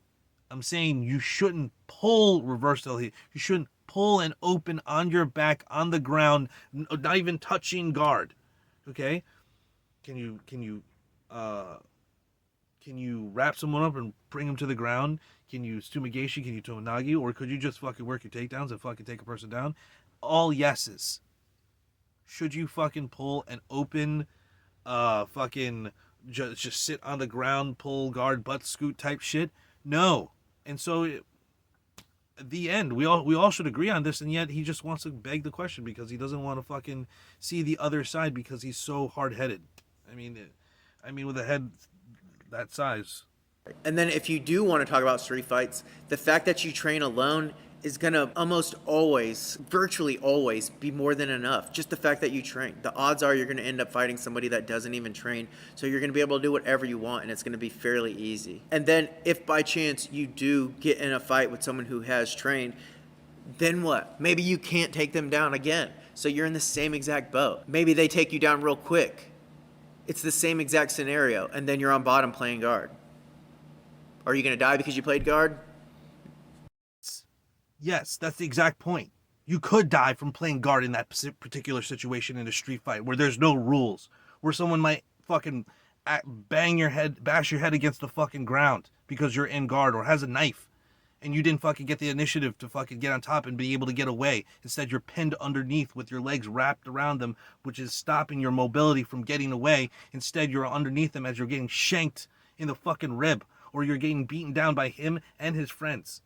I'm saying you shouldn't pull reverse De La Riva. You shouldn't pull and open on your back on the ground, not even touching guard. Okay? Can you wrap someone up and bring them to the ground? Can you Stumigation? Can you Tomonagi? Or could you just fucking work your takedowns and fucking take a person down? All yeses. Should you fucking pull and open, fucking just sit on the ground, pull guard, butt scoot type shit? No. And so, at the end, we all should agree on this, and yet he just wants to beg the question because he doesn't want to fucking see the other side because he's so hard-headed. I mean, with a head that size. And then if you do want to talk about street fights, the fact that you train alone is going to almost always, virtually always, be more than enough. Just the fact that you train. The odds are you're going to end up fighting somebody that doesn't even train, so you're going to be able to do whatever you want, and it's going to be fairly easy. And then if by chance you do get in a fight with someone who has trained, then what? Maybe you can't take them down again, so you're in the same exact boat. Maybe they take you down real quick. It's the same exact scenario, and then you're on bottom playing guard. Are you going to die because you played guard? Yes, that's the exact point. You could die from playing guard in that particular situation in a street fight where there's no rules, where someone might fucking bash your head against the fucking ground because you're in guard, or has a knife and you didn't fucking get the initiative to fucking get on top and be able to get away. Instead, you're pinned underneath with your legs wrapped around them, which is stopping your mobility from getting away. Instead, you're underneath them as you're getting shanked in the fucking rib, or you're getting beaten down by him and his friends.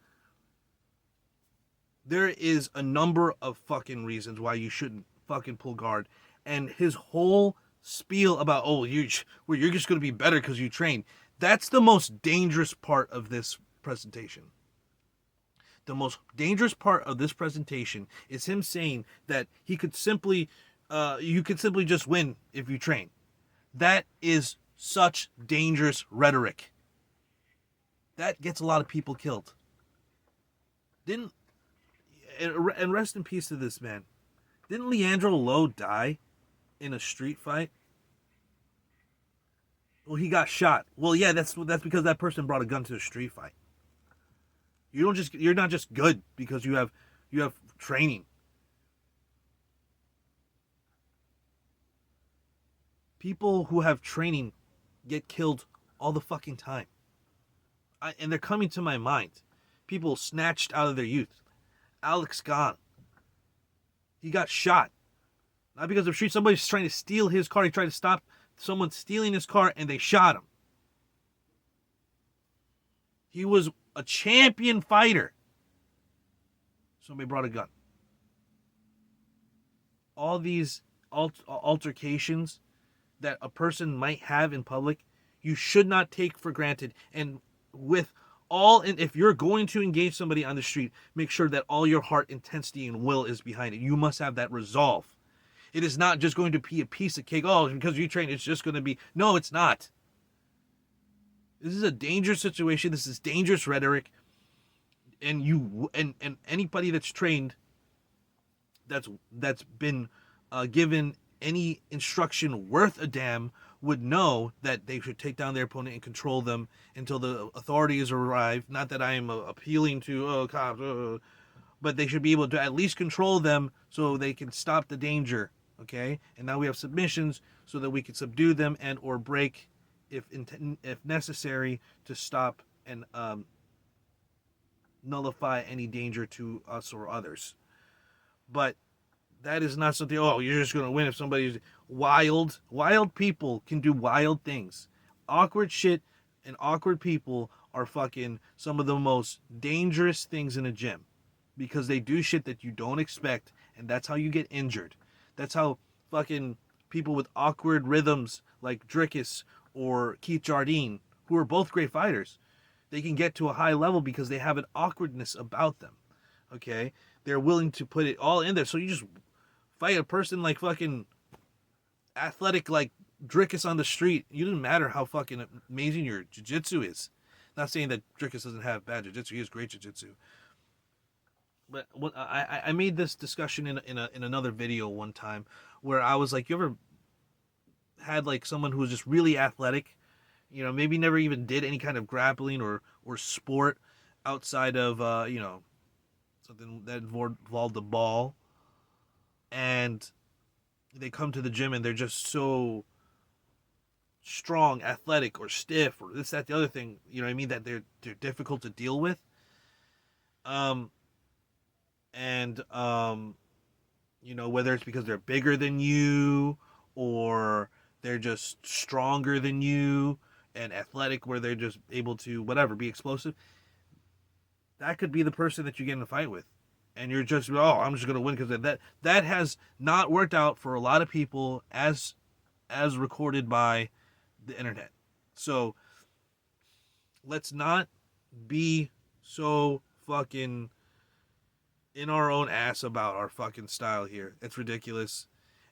There is a number of fucking reasons why you shouldn't fucking pull guard. And his whole spiel about, you're just going to be better because you train. That's the most dangerous part of this presentation. The most dangerous part of this presentation is him saying that you could simply just win if you train. That is such dangerous rhetoric. That gets a lot of people killed. And rest in peace to this man. Didn't Leandro Lowe die in a street fight? Well, he got shot. Well, yeah, that's because that person brought a gun to a street fight. You're not just good because you have training. People who have training get killed all the fucking time. And they're coming to my mind. People snatched out of their youth. Alex Gahn. He got shot. Not because of street. Somebody's trying to steal his car. He tried to stop someone stealing his car and they shot him. He was a champion fighter. Somebody brought a gun. All these altercations that a person might have in public, you should not take for granted. And if you're going to engage somebody on the street, make sure that all your heart, intensity, and will is behind it. You must have that resolve. It is not just going to be a piece of cake. Oh, because you train, it's just going to be. No, it's not. This is a dangerous situation. This is dangerous rhetoric. And anybody that's trained, that's been given any instruction worth a damn, would know that they should take down their opponent and control them until the authorities arrive. Not that I am appealing to cops, but they should be able to at least control them so they can stop the danger. Okay, and now we have submissions so that we can subdue them and or break if necessary to stop and nullify any danger to us or others. But that is not something, you're just going to win if somebody's wild. Wild people can do wild things. Awkward shit and awkward people are fucking some of the most dangerous things in a gym because they do shit that you don't expect, and that's how you get injured. That's how fucking people with awkward rhythms like Drickus or Keith Jardine, who are both great fighters, They can get to a high level because they have an awkwardness about them. Okay? They're willing to put it all in there. So you just fight a person like fucking athletic like Drickus on the street. You doesn't matter how fucking amazing your jiu-jitsu is. Not saying that Drickus doesn't have bad jiu-jitsu. He has great jiu-jitsu. But what I made this discussion in another video one time where I was like, you ever had like someone who was just really athletic, you know, maybe never even did any kind of grappling or sport outside of you know, something that involved the ball, and they come to the gym and they're just so strong, athletic, or stiff, or this, that, the other thing, you know what I mean, that they're difficult to deal with. You know, whether it's because they're bigger than you or they're just stronger than you and athletic, where they're just able to whatever be explosive, that could be the person that you get in a fight with, and you're just, oh, I'm just gonna win, because that has not worked out for a lot of people as recorded by the internet. So let's not be so fucking in our own ass about our fucking style here. It's ridiculous.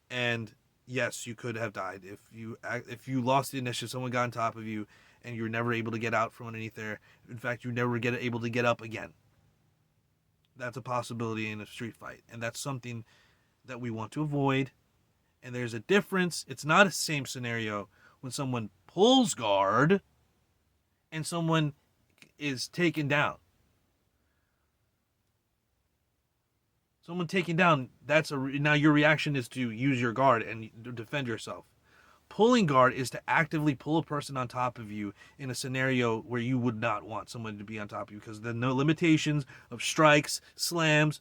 And yes, you could have died if you lost the initiative. Someone got on top of you and you were never able to get out from underneath there. In fact, you never get able to get up again. That's a possibility in a street fight, and that's something that we want to avoid. And there's a difference. It's not the same scenario when someone pulls guard and someone is taken down. Someone taken down, now your reaction is to use your guard and defend yourself. Pulling guard is to actively pull a person on top of you in a scenario where you would not want someone to be on top of you, because the no limitations of strikes, slams,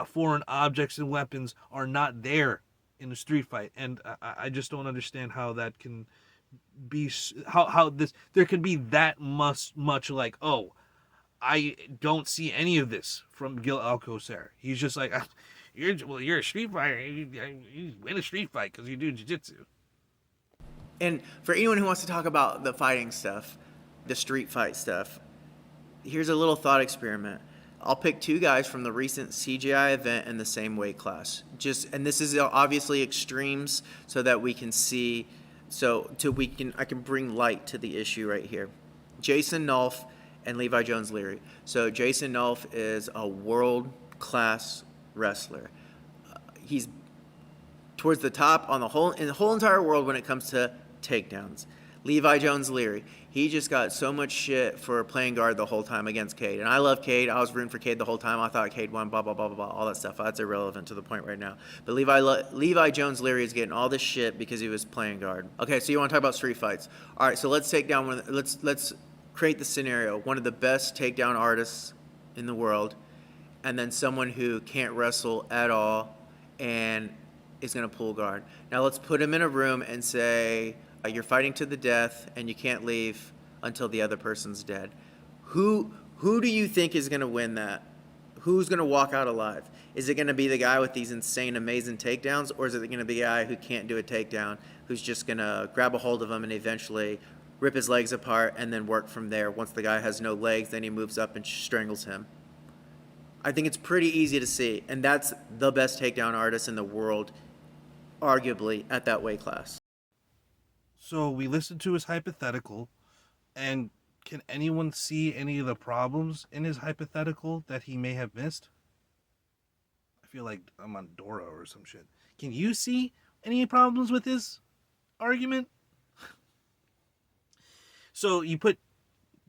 foreign objects and weapons are not there in a street fight. And I just don't understand how that can be, how this, there can be that much like, oh, I don't see any of this from Gil Alcocer. He's just like, you're a street fighter. You win a street fight because you do jiu-jitsu. And for anyone who wants to talk about the fighting stuff, the street fight stuff, here's a little thought experiment. I'll pick two guys from the recent CGI event in the same weight class. And this is obviously extremes so that we can see, I can bring light to the issue right here. Jason Nolf and Levi Jones-Leary. So Jason Nolf is a world-class wrestler. He's towards the top in the whole entire world when it comes to takedowns. Levi Jones-Leary, he just got so much shit for playing guard the whole time against Cade. And I love Cade. I was rooting for Cade the whole time. I thought Cade won, blah, blah, blah, blah, blah, all that stuff. That's irrelevant to the point right now. But Levi Jones-Leary is getting all this shit because he was playing guard. Okay, so you want to talk about street fights. All right, so let's take down let's create the scenario. One of the best takedown artists in the world, and then someone who can't wrestle at all and is going to pull guard. Now let's put him in a room and say, you're fighting to the death and you can't leave until the other person's dead. Who do you think is going to win that? Who's going to walk out alive? Is it going to be the guy with these insane, amazing takedowns, or is it going to be the guy who can't do a takedown, who's just going to grab a hold of him and eventually rip his legs apart and then work from there? Once the guy has no legs, then he moves up and strangles him. I think it's pretty easy to see, and that's the best takedown artist in the world, arguably, at that weight class. So we listened to his hypothetical, and can anyone see any of the problems in his hypothetical that he may have missed? I feel like I'm on Dora or some shit. Can you see any problems with his argument? So you put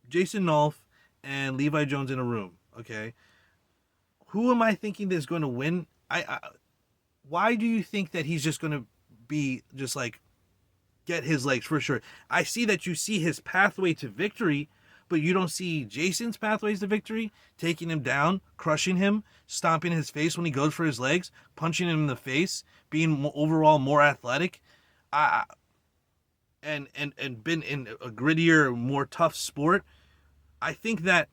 Jason Nolf and Levi Jones in a room, okay? Who am I thinking is going to win? Why do you think that he's just going to be just like, get his legs for sure? I see that you see his pathway to victory, but you don't see Jason's pathways to victory, taking him down, crushing him, stomping his face when he goes for his legs, punching him in the face, being overall more athletic, and been in a grittier, more tough sport. I think that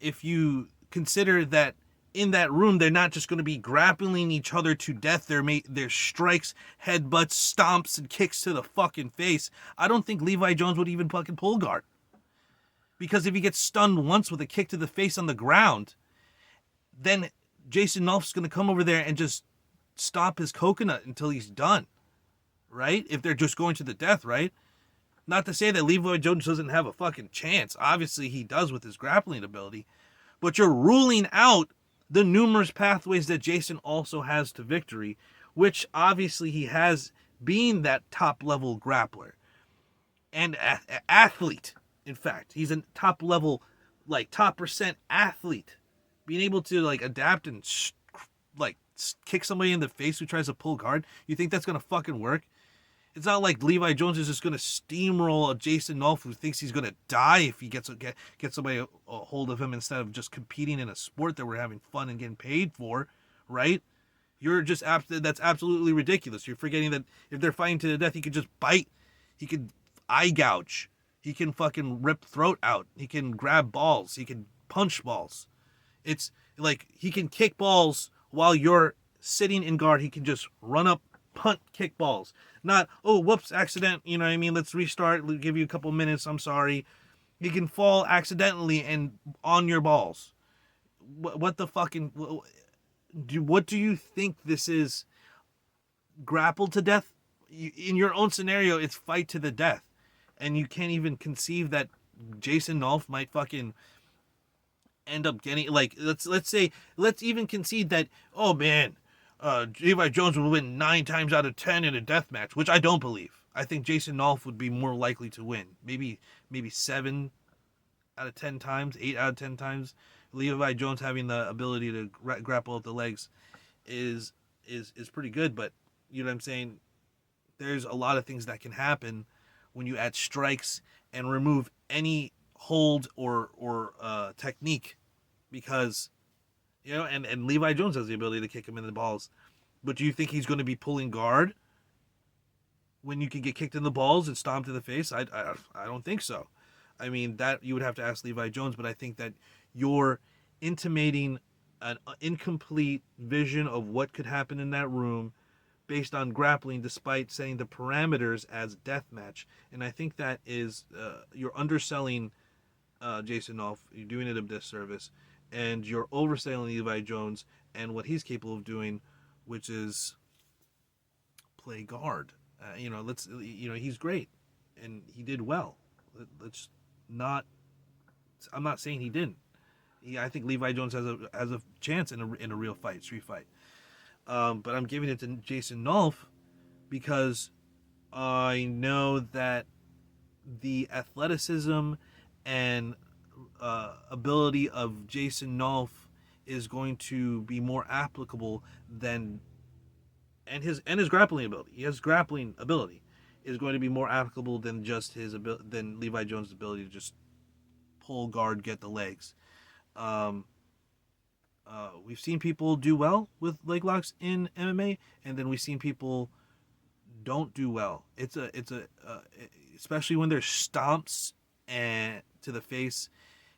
if you consider that in that room, they're not just going to be grappling each other to death. Their strikes, headbutts, stomps, and kicks to the fucking face. I don't think Levi Jones would even fucking pull guard. Because if he gets stunned once with a kick to the face on the ground, then Jason Nolf's going to come over there and just stomp his coconut until he's done, right? If they're just going to the death, right? Not to say that Levi Jones doesn't have a fucking chance. Obviously, he does with his grappling ability. But you're ruling out the numerous pathways that Jason also has to victory, which obviously he has, being that top-level grappler and athlete. In fact, he's a top-level, like, top percent athlete. Being able to, like, adapt and, kick somebody in the face who tries to pull guard. You think that's going to fucking work? It's not like Levi Jones is just going to steamroll a Jason Nolf who thinks he's going to die if he gets somebody a hold of him instead of just competing in a sport that we're having fun and getting paid for, right? You're just that's absolutely ridiculous. You're forgetting that if they're fighting to the death, he could just bite, he could eye gouge, he can fucking rip throat out, he can grab balls, he can punch balls. It's like he can kick balls while you're sitting in guard. He can just run up, punt, kick balls. Not, oh, whoops, accident, you know what I mean? Let's restart, we'll give you a couple minutes, I'm sorry. You can fall accidentally and on your balls. What the fucking... What do you think this is? Grappled to death? In your own scenario, it's fight to the death. And you can't even conceive that Jason Nolf might fucking end up getting... Like, let's even concede that, oh man... Levi Jones will win 9 times out of 10 in a death match, which I don't believe. I think Jason Nolf would be more likely to win. Maybe 7 out of 10 times, 8 out of 10 times. Levi Jones having the ability to grapple up the legs is pretty good, but you know what I'm saying? There's a lot of things that can happen when you add strikes and remove any hold or technique, because you know, and Levi Jones has the ability to kick him in the balls. But do you think he's going to be pulling guard when you can get kicked in the balls and stomped in the face? I don't think so. I mean, that you would have to ask Levi Jones, but I think that you're intimating an incomplete vision of what could happen in that room based on grappling, despite setting the parameters as death match. And I think that is, you're underselling Jason Nolf. You're doing it a disservice. And you're overselling Levi Jones and what he's capable of doing, which is play guard. He's great, and he did well. Let's not. I'm not saying he didn't. I think Levi Jones has a chance in a real fight, street fight. But I'm giving it to Jason Nolf because I know that the athleticism and ability of Jason Nolf is going to be more applicable than and his grappling ability. He has grappling ability is going to be more applicable than just than Levi Jones' ability to just pull guard, get the legs. We've seen people do well with leg locks in MMA, and then we've seen people don't do well. It's especially when there's stomps and to the face.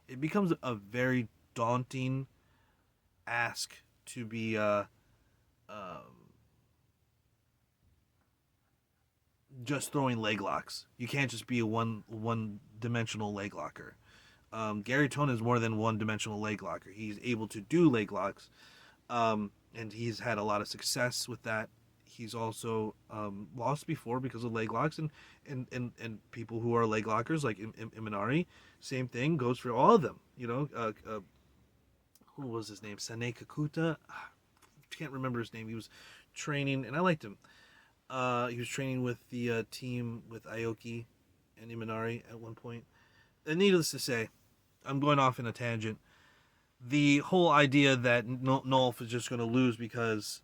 It becomes a very daunting ask to be just throwing leg locks. You can't just be a one-dimensional leg locker. Gary Tone is more than one-dimensional leg locker. He's able to do leg locks, and he's had a lot of success with that. He's also lost before because of leg locks, and people who are leg lockers like Imanari. Same thing goes for all of them. You know, who was his name? Sane Kakuta. Can't remember his name. He was training, and I liked him. He was training with the team with Aoki and Imanari at one point. And needless to say, I'm going off in a tangent. The whole idea that Nolf is just going to lose because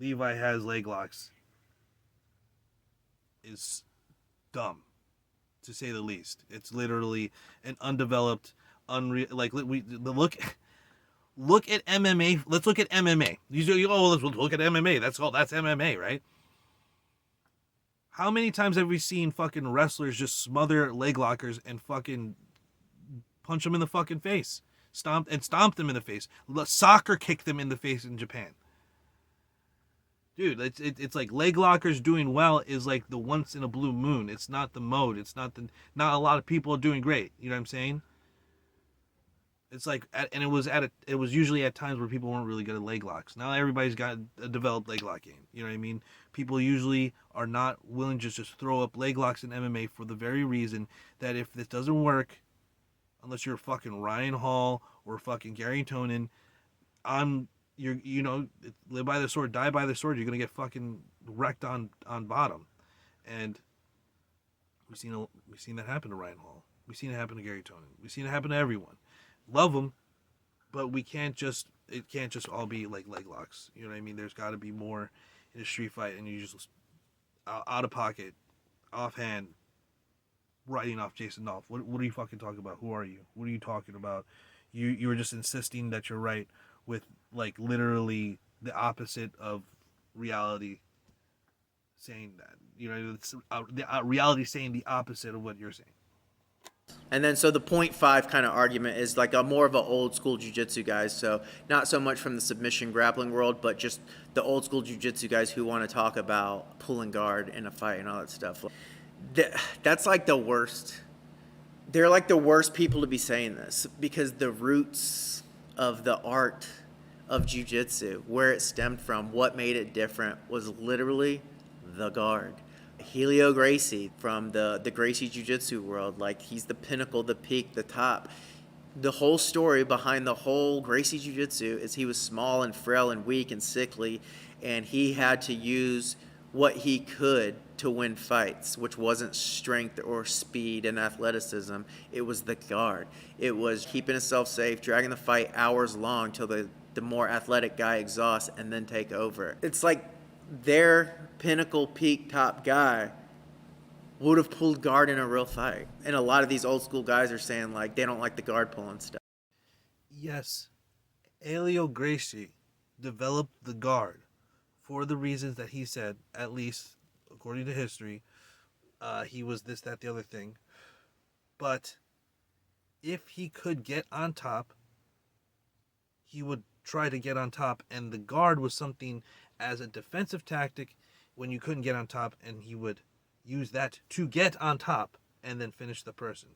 Levi has leg locks is dumb, to say the least. It's literally an undeveloped, look at MMA. Let's look at MMA. Let's look at MMA. That's MMA, right? How many times have we seen fucking wrestlers just smother leg lockers and fucking punch them in the fucking face? Stomp them in the face. Soccer kick them in the face in Japan. Dude, it's like leg lockers doing well is like the once in a blue moon. It's not the mode. It's not a lot of people are doing great. You know what I'm saying? It's like, and it was usually at times where people weren't really good at leg locks. Now everybody's got a developed leg lock game. You know what I mean? People usually are not willing to just throw up leg locks in MMA for the very reason that if this doesn't work, unless you're fucking Ryan Hall or fucking Gary Tonin, you know, live by the sword, die by the sword. You're gonna get fucking wrecked on bottom, and we've seen that happen to Ryan Hall. We've seen it happen to Gary Tonin. We've seen it happen to everyone. Love them, but it can't just all be like leg locks. You know what I mean? There's got to be more in a street fight, and you just out of pocket, offhand, writing off Jason Dolph. What are you fucking talking about? Who are you? What are you talking about? You were just insisting that you're right with like literally the opposite of reality saying that. You know, it's reality saying the opposite of what you're saying. And then so the .5 kind of argument is like a more of an old school jiu-jitsu guys. So not so much from the submission grappling world, but just the old school jiu-jitsu guys who want to talk about pulling guard in a fight and all that stuff. That's like the worst. They're like the worst people to be saying this because the roots of the art of jiu-jitsu, where it stemmed from, what made it different was literally the guard. Helio Gracie from the Gracie Jiu-Jitsu world, like he's the pinnacle, the peak, the top. The whole story behind the whole Gracie Jiu-Jitsu is he was small and frail and weak and sickly, and he had to use what he could to win fights, which wasn't strength or speed and athleticism. It was the guard. It was keeping himself safe, dragging the fight hours long till the more athletic guy exhausts and then take over. It's like their pinnacle, peak, top guy would have pulled guard in a real fight. And a lot of these old school guys are saying like they don't like the guard pulling stuff. Yes, Helio Gracie developed the guard for the reasons that he said, at least according to history. He was this, that, the other thing. But if he could get on top, he would try to get on top, and the guard was something as a defensive tactic when you couldn't get on top, and he would use that to get on top and then finish the person.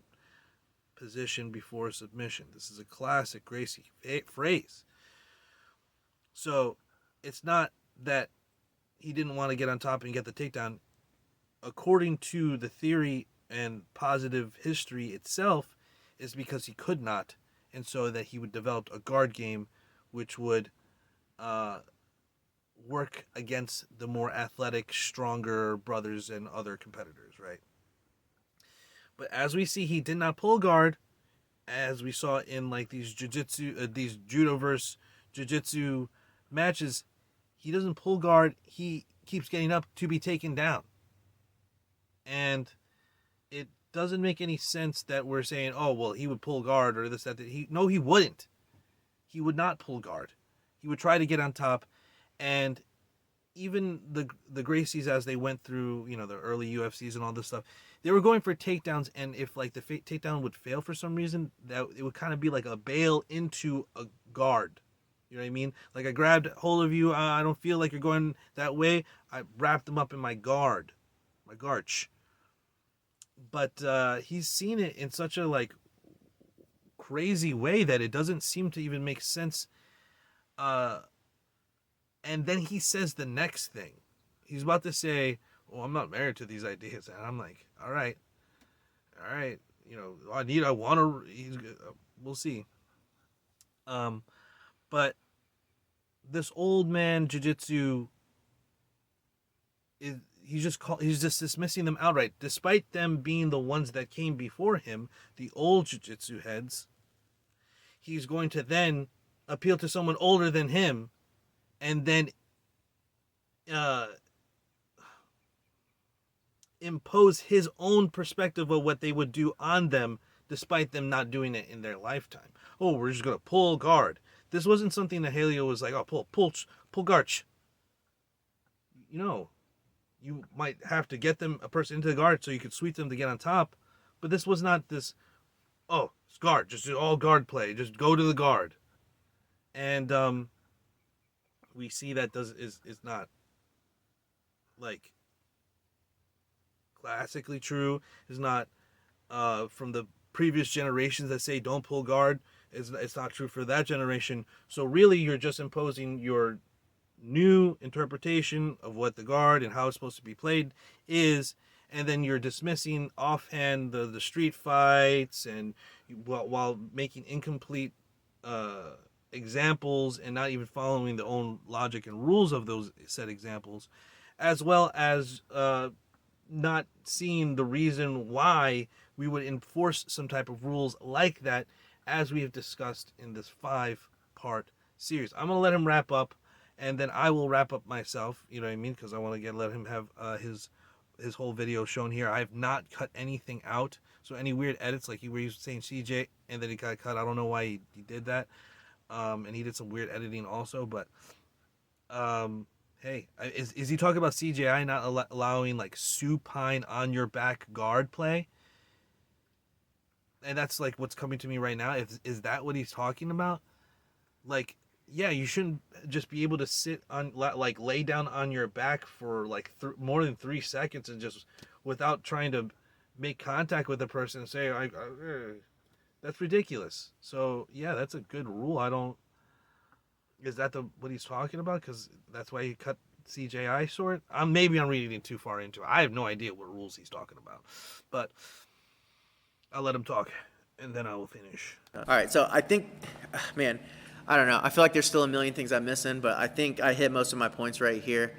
Position before submission. This is a classic Gracie phrase. So it's not that he didn't want to get on top and get the takedown. According to the theory and positive history itself, is because he could not, and so that he would develop a guard game which would work against the more athletic, stronger brothers and other competitors, right? But as we see, he did not pull guard, as we saw in like these these judo versus jiu-jitsu matches. He doesn't pull guard. He keeps getting up to be taken down, and it doesn't make any sense that we're saying, oh well, he would pull guard or this, that. He wouldn't. He would not pull guard. He would try to get on top, and even the Gracies, as they went through, you know, the early UFCs and all this stuff, they were going for takedowns, and if like the takedown would fail for some reason, that it would kind of be like a bail into a guard. You know what I mean? Like I grabbed hold of you, I don't feel like you're going that way. I wrapped them up in my guard, my garch. But he's seen it in such a like crazy way that it doesn't seem to even make sense. And then he says the next thing. He's about to say, "Well, I'm not married to these ideas," and I'm like, "All right, you know, I want to. We'll see." But this old man jiu-jitsu is he's just dismissing them outright, despite them being the ones that came before him, the old jiu-jitsu heads. He's going to then appeal to someone older than him, and then impose his own perspective of what they would do on them, despite them not doing it in their lifetime. Oh, we're just gonna pull guard. This wasn't something that Helio was like, oh, pull guard. You know, you might have to get a person into the guard so you could sweep them to get on top, but this was not this. Oh, it's guard, just all guard play. Just go to the guard, and we see that is not like classically true. It's not from the previous generations that say don't pull guard. It's not true for that generation. So really, you're just imposing your new interpretation of what the guard and how it's supposed to be played is, and then you're dismissing offhand the street fights and while making incomplete examples and not even following the own logic and rules of those said examples, as well as not seeing the reason why we would enforce some type of rules like that, as we have discussed in this 5-part series. I'm gonna let him wrap up, and then I will wrap up myself. You know what I mean? Because I want to let him have his whole video shown here. I have not cut anything out, so any weird edits like where he was saying CJ and then he got cut. I don't know why he did that. And he did some weird editing also, but hey, is he talking about CJI not allowing like supine on your back guard play? And that's like what's coming to me right now. Is that what he's talking about? Like, yeah, you shouldn't just be able to sit on, like, lay down on your back for like more than 3 seconds and just without trying to make contact with the person and say, that's ridiculous. So yeah, that's a good rule. Is that what he's talking about? Because that's why he cut CJI short. Maybe I'm reading too far into it. I have no idea what rules he's talking about, but I'll let him talk, and then I will finish. All right, so I think, man, I don't know. I feel like there's still a million things I'm missing, but I think I hit most of my points right here.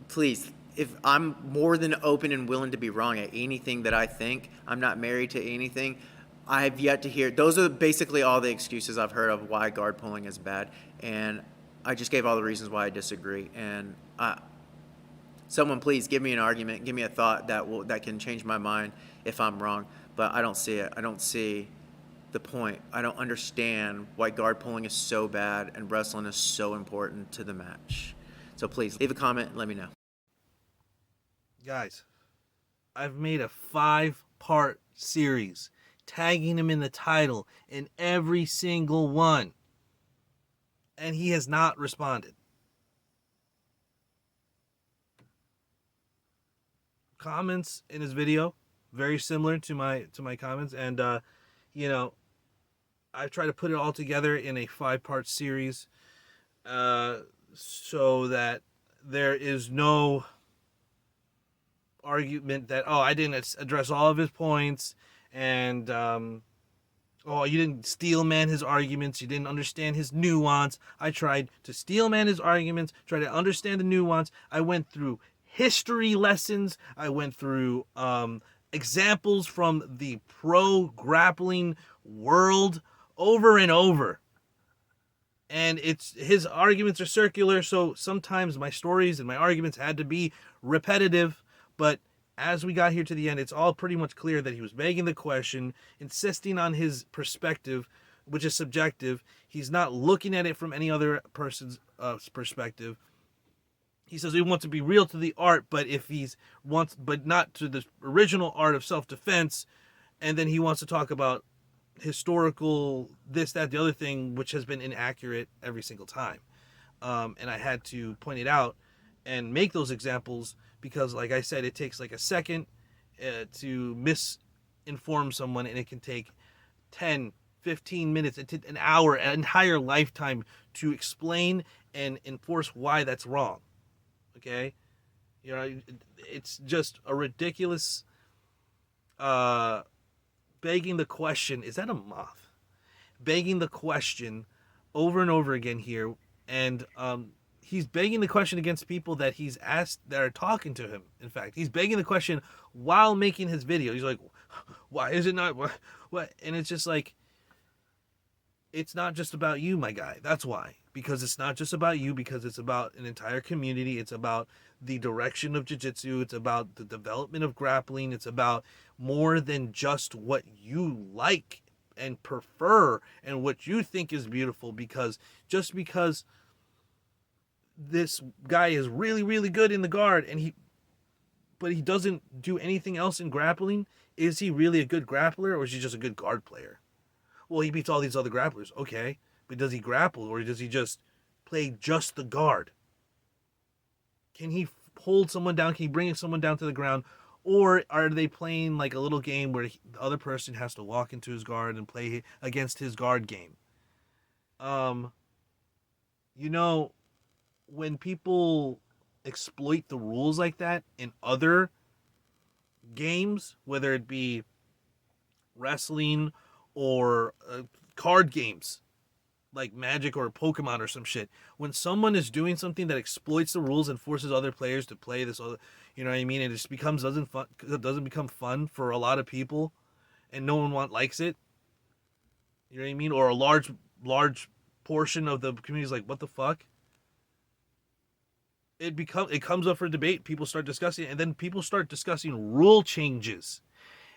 Please, if I'm more than open and willing to be wrong at anything that I think, I'm not married to anything. I have yet to hear. Those are basically all the excuses I've heard of why guard pulling is bad, and I just gave all the reasons why I disagree. And someone please give me an argument, give me a thought that can change my mind if I'm wrong. But I don't see it. I don't see the point. I don't understand why guard pulling is so bad and wrestling is so important to the match. So please leave a comment and let me know. Guys, I've made a 5-part series tagging him in the title in every single one, and he has not responded. Comments in his video very similar to my comments, and you know, I've tried to put it all together in a 5-part series so that there is no argument that I didn't address all of his points, and you didn't steel man his arguments, you didn't understand his nuance. I tried to steel man his arguments, try to understand the nuance. I went through history lessons, I went through examples from the pro grappling world over and over. And his arguments are circular, so sometimes my stories and my arguments had to be repetitive, but as we got here to the end, it's all pretty much clear that he was begging the question, insisting on his perspective, which is subjective. He's not looking at it from any other person's perspective. He says he wants to be real to the art, but but not to the original art of self-defense. And then he wants to talk about historical this, that, the other thing, which has been inaccurate every single time. And I had to point it out and make those examples because, like I said, it takes like a second to misinform someone, and it can take 10, 15 minutes, an hour, an entire lifetime to explain and enforce why that's wrong. Okay? You know, it's just a ridiculous begging the question, is that a moth? Begging the question over and over again here, and he's begging the question against people that he's asked that are talking to him. In fact, he's begging the question while making his video. He's like, why is it not what? And it's just like, it's not just about you, my guy. That's why. Because it's not just about you, because it's about an entire community. It's about the direction of jiu-jitsu. It's about the development of grappling. It's about more than just what you like and prefer and what you think is beautiful. Because just because this guy is really, really good in the guard but he doesn't do anything else in grappling, is he really a good grappler, or is he just a good guard player? Well, he beats all these other grapplers. Okay. But does he grapple, or does he just play just the guard? Can he hold someone down? Can he bring someone down to the ground? Or are they playing like a little game where the other person has to walk into his guard and play against his guard game? You know, when people exploit the rules like that in other games, whether it be wrestling or card games like Magic or Pokemon or some shit, when someone is doing something that exploits the rules and forces other players to play this other, you know what I mean, it just becomes doesn't become fun for a lot of people, and no one likes it. You know what I mean? Or a large portion of the community is like, what the fuck? It comes up for debate. People start discussing it, and then people start discussing rule changes.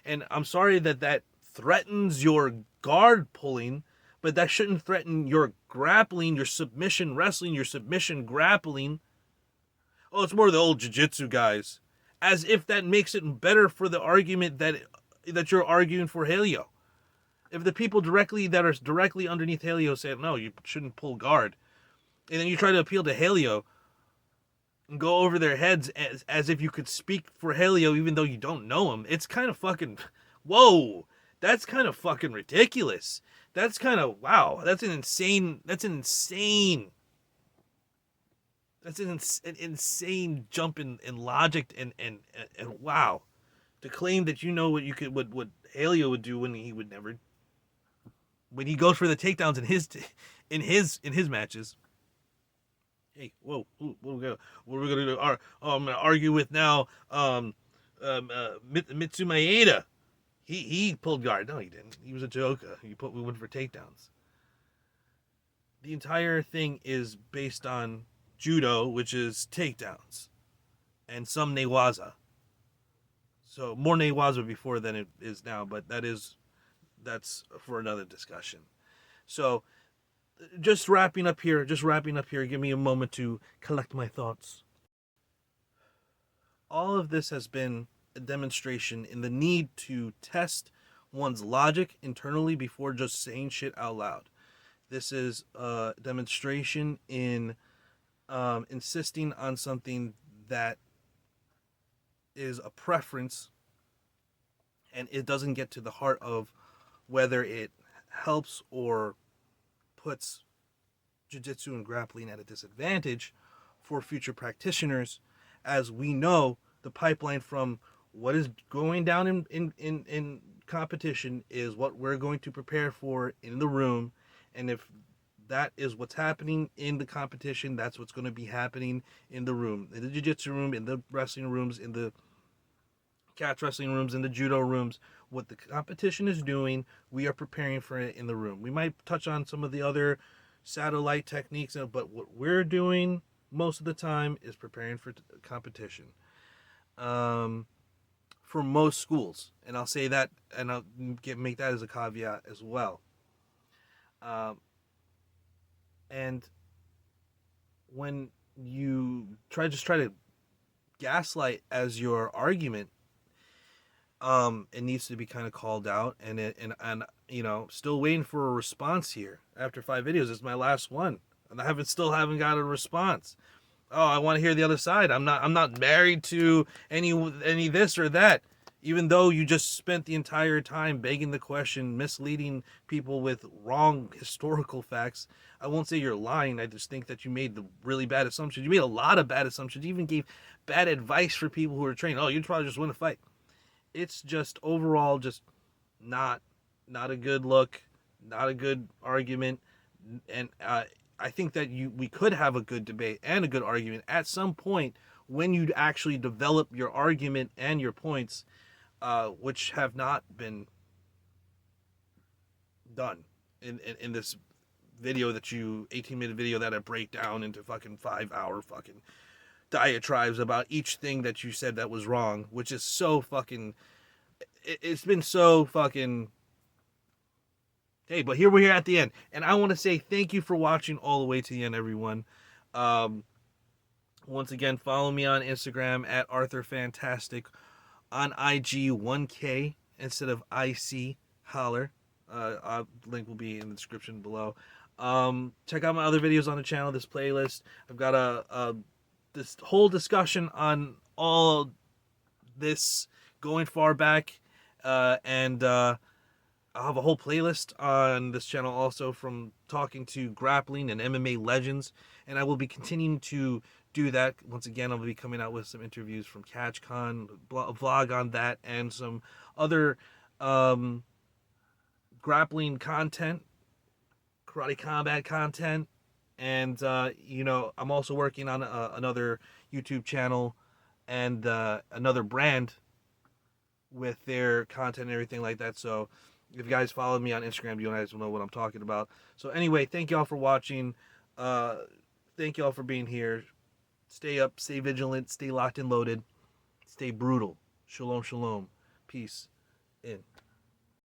And I'm sorry that threatens your guard pulling, but that shouldn't threaten your grappling, your submission wrestling, your submission grappling. Oh, it's more the old jiu-jitsu guys. As if that makes it better for the argument that you're arguing for Halio. If the people that are directly underneath Halio say, no, you shouldn't pull guard, and then you try to appeal to Halio and go over their heads as if you could speak for Halio even though you don't know him, it's kind of fucking, whoa, that's kind of fucking ridiculous. That's kind of, wow, that's an insane jump in logic and wow. To claim that you know what Halio would do when he goes for the takedowns in his matches. Hey, whoa, what are we gonna do? I'm gonna argue with now. Mitsu Maeda. He pulled guard. No, he didn't. He was a Joka. We went for takedowns. The entire thing is based on judo, which is takedowns, and some newaza. So more newaza before than it is now, but that's for another discussion. So just wrapping up here. Give me a moment to collect my thoughts. All of this has been a demonstration in the need to test one's logic internally before just saying shit out loud. This is a demonstration in insisting on something that is a preference, and it doesn't get to the heart of whether it helps or puts jiu-jitsu and grappling at a disadvantage for future practitioners. As we know, the pipeline from what is going down in competition is what we're going to prepare for in the room. And if that is what's happening in the competition, that's what's going to be happening in the room, in the jiu-jitsu room, in the wrestling rooms, in the catch wrestling rooms, in the judo rooms. What the competition is doing, we are preparing for it in the room. We might touch on some of the other satellite techniques, but what we're doing most of the time is preparing for competition. For most schools, and I'll say that, and I'll make that as a caveat as well. And when you try to gaslight as your argument, it needs to be kind of called out, and still waiting for a response here after 5 videos. It's my last one, and I still haven't got a response. Oh, I want to hear the other side. I'm not married to any this or that. Even though you just spent the entire time begging the question, misleading people with wrong historical facts, I won't say you're lying. I just think that you made the really bad assumptions. You made a lot of bad assumptions. You even gave bad advice for people who are trained. Oh, you'd probably just win a fight. It's just overall just not a good look, not a good argument, and I think that we could have a good debate and a good argument at some point when you actually develop your argument and your points, which have not been done in this video 18-minute video that I break down into fucking 5-hour fucking diatribes about each thing that you said that was wrong, which is so fucking, it's been so fucking. Hey, but here we're at the end, and I want to say thank you for watching all the way to the end, everyone. Once again, follow me on Instagram at ArthurFantastic, on IG 1K instead of IC Holler. Link will be in the description below. Check out my other videos on the channel, this playlist. I've got a this whole discussion on all this going far back, and I'll have a whole playlist on this channel also from talking to grappling and MMA legends, and I will be continuing to do that. Once again, I'll be coming out with some interviews from CatchCon, a vlog on that, and some other grappling content, karate combat content, and I'm also working on another YouTube channel and another brand with their content and everything like that. So if you guys follow me on Instagram, you guys will know what I'm talking about. So anyway, thank y'all for watching. Thank y'all for being here. Stay up, stay vigilant, stay locked and loaded, stay brutal. Shalom, shalom. Peace in.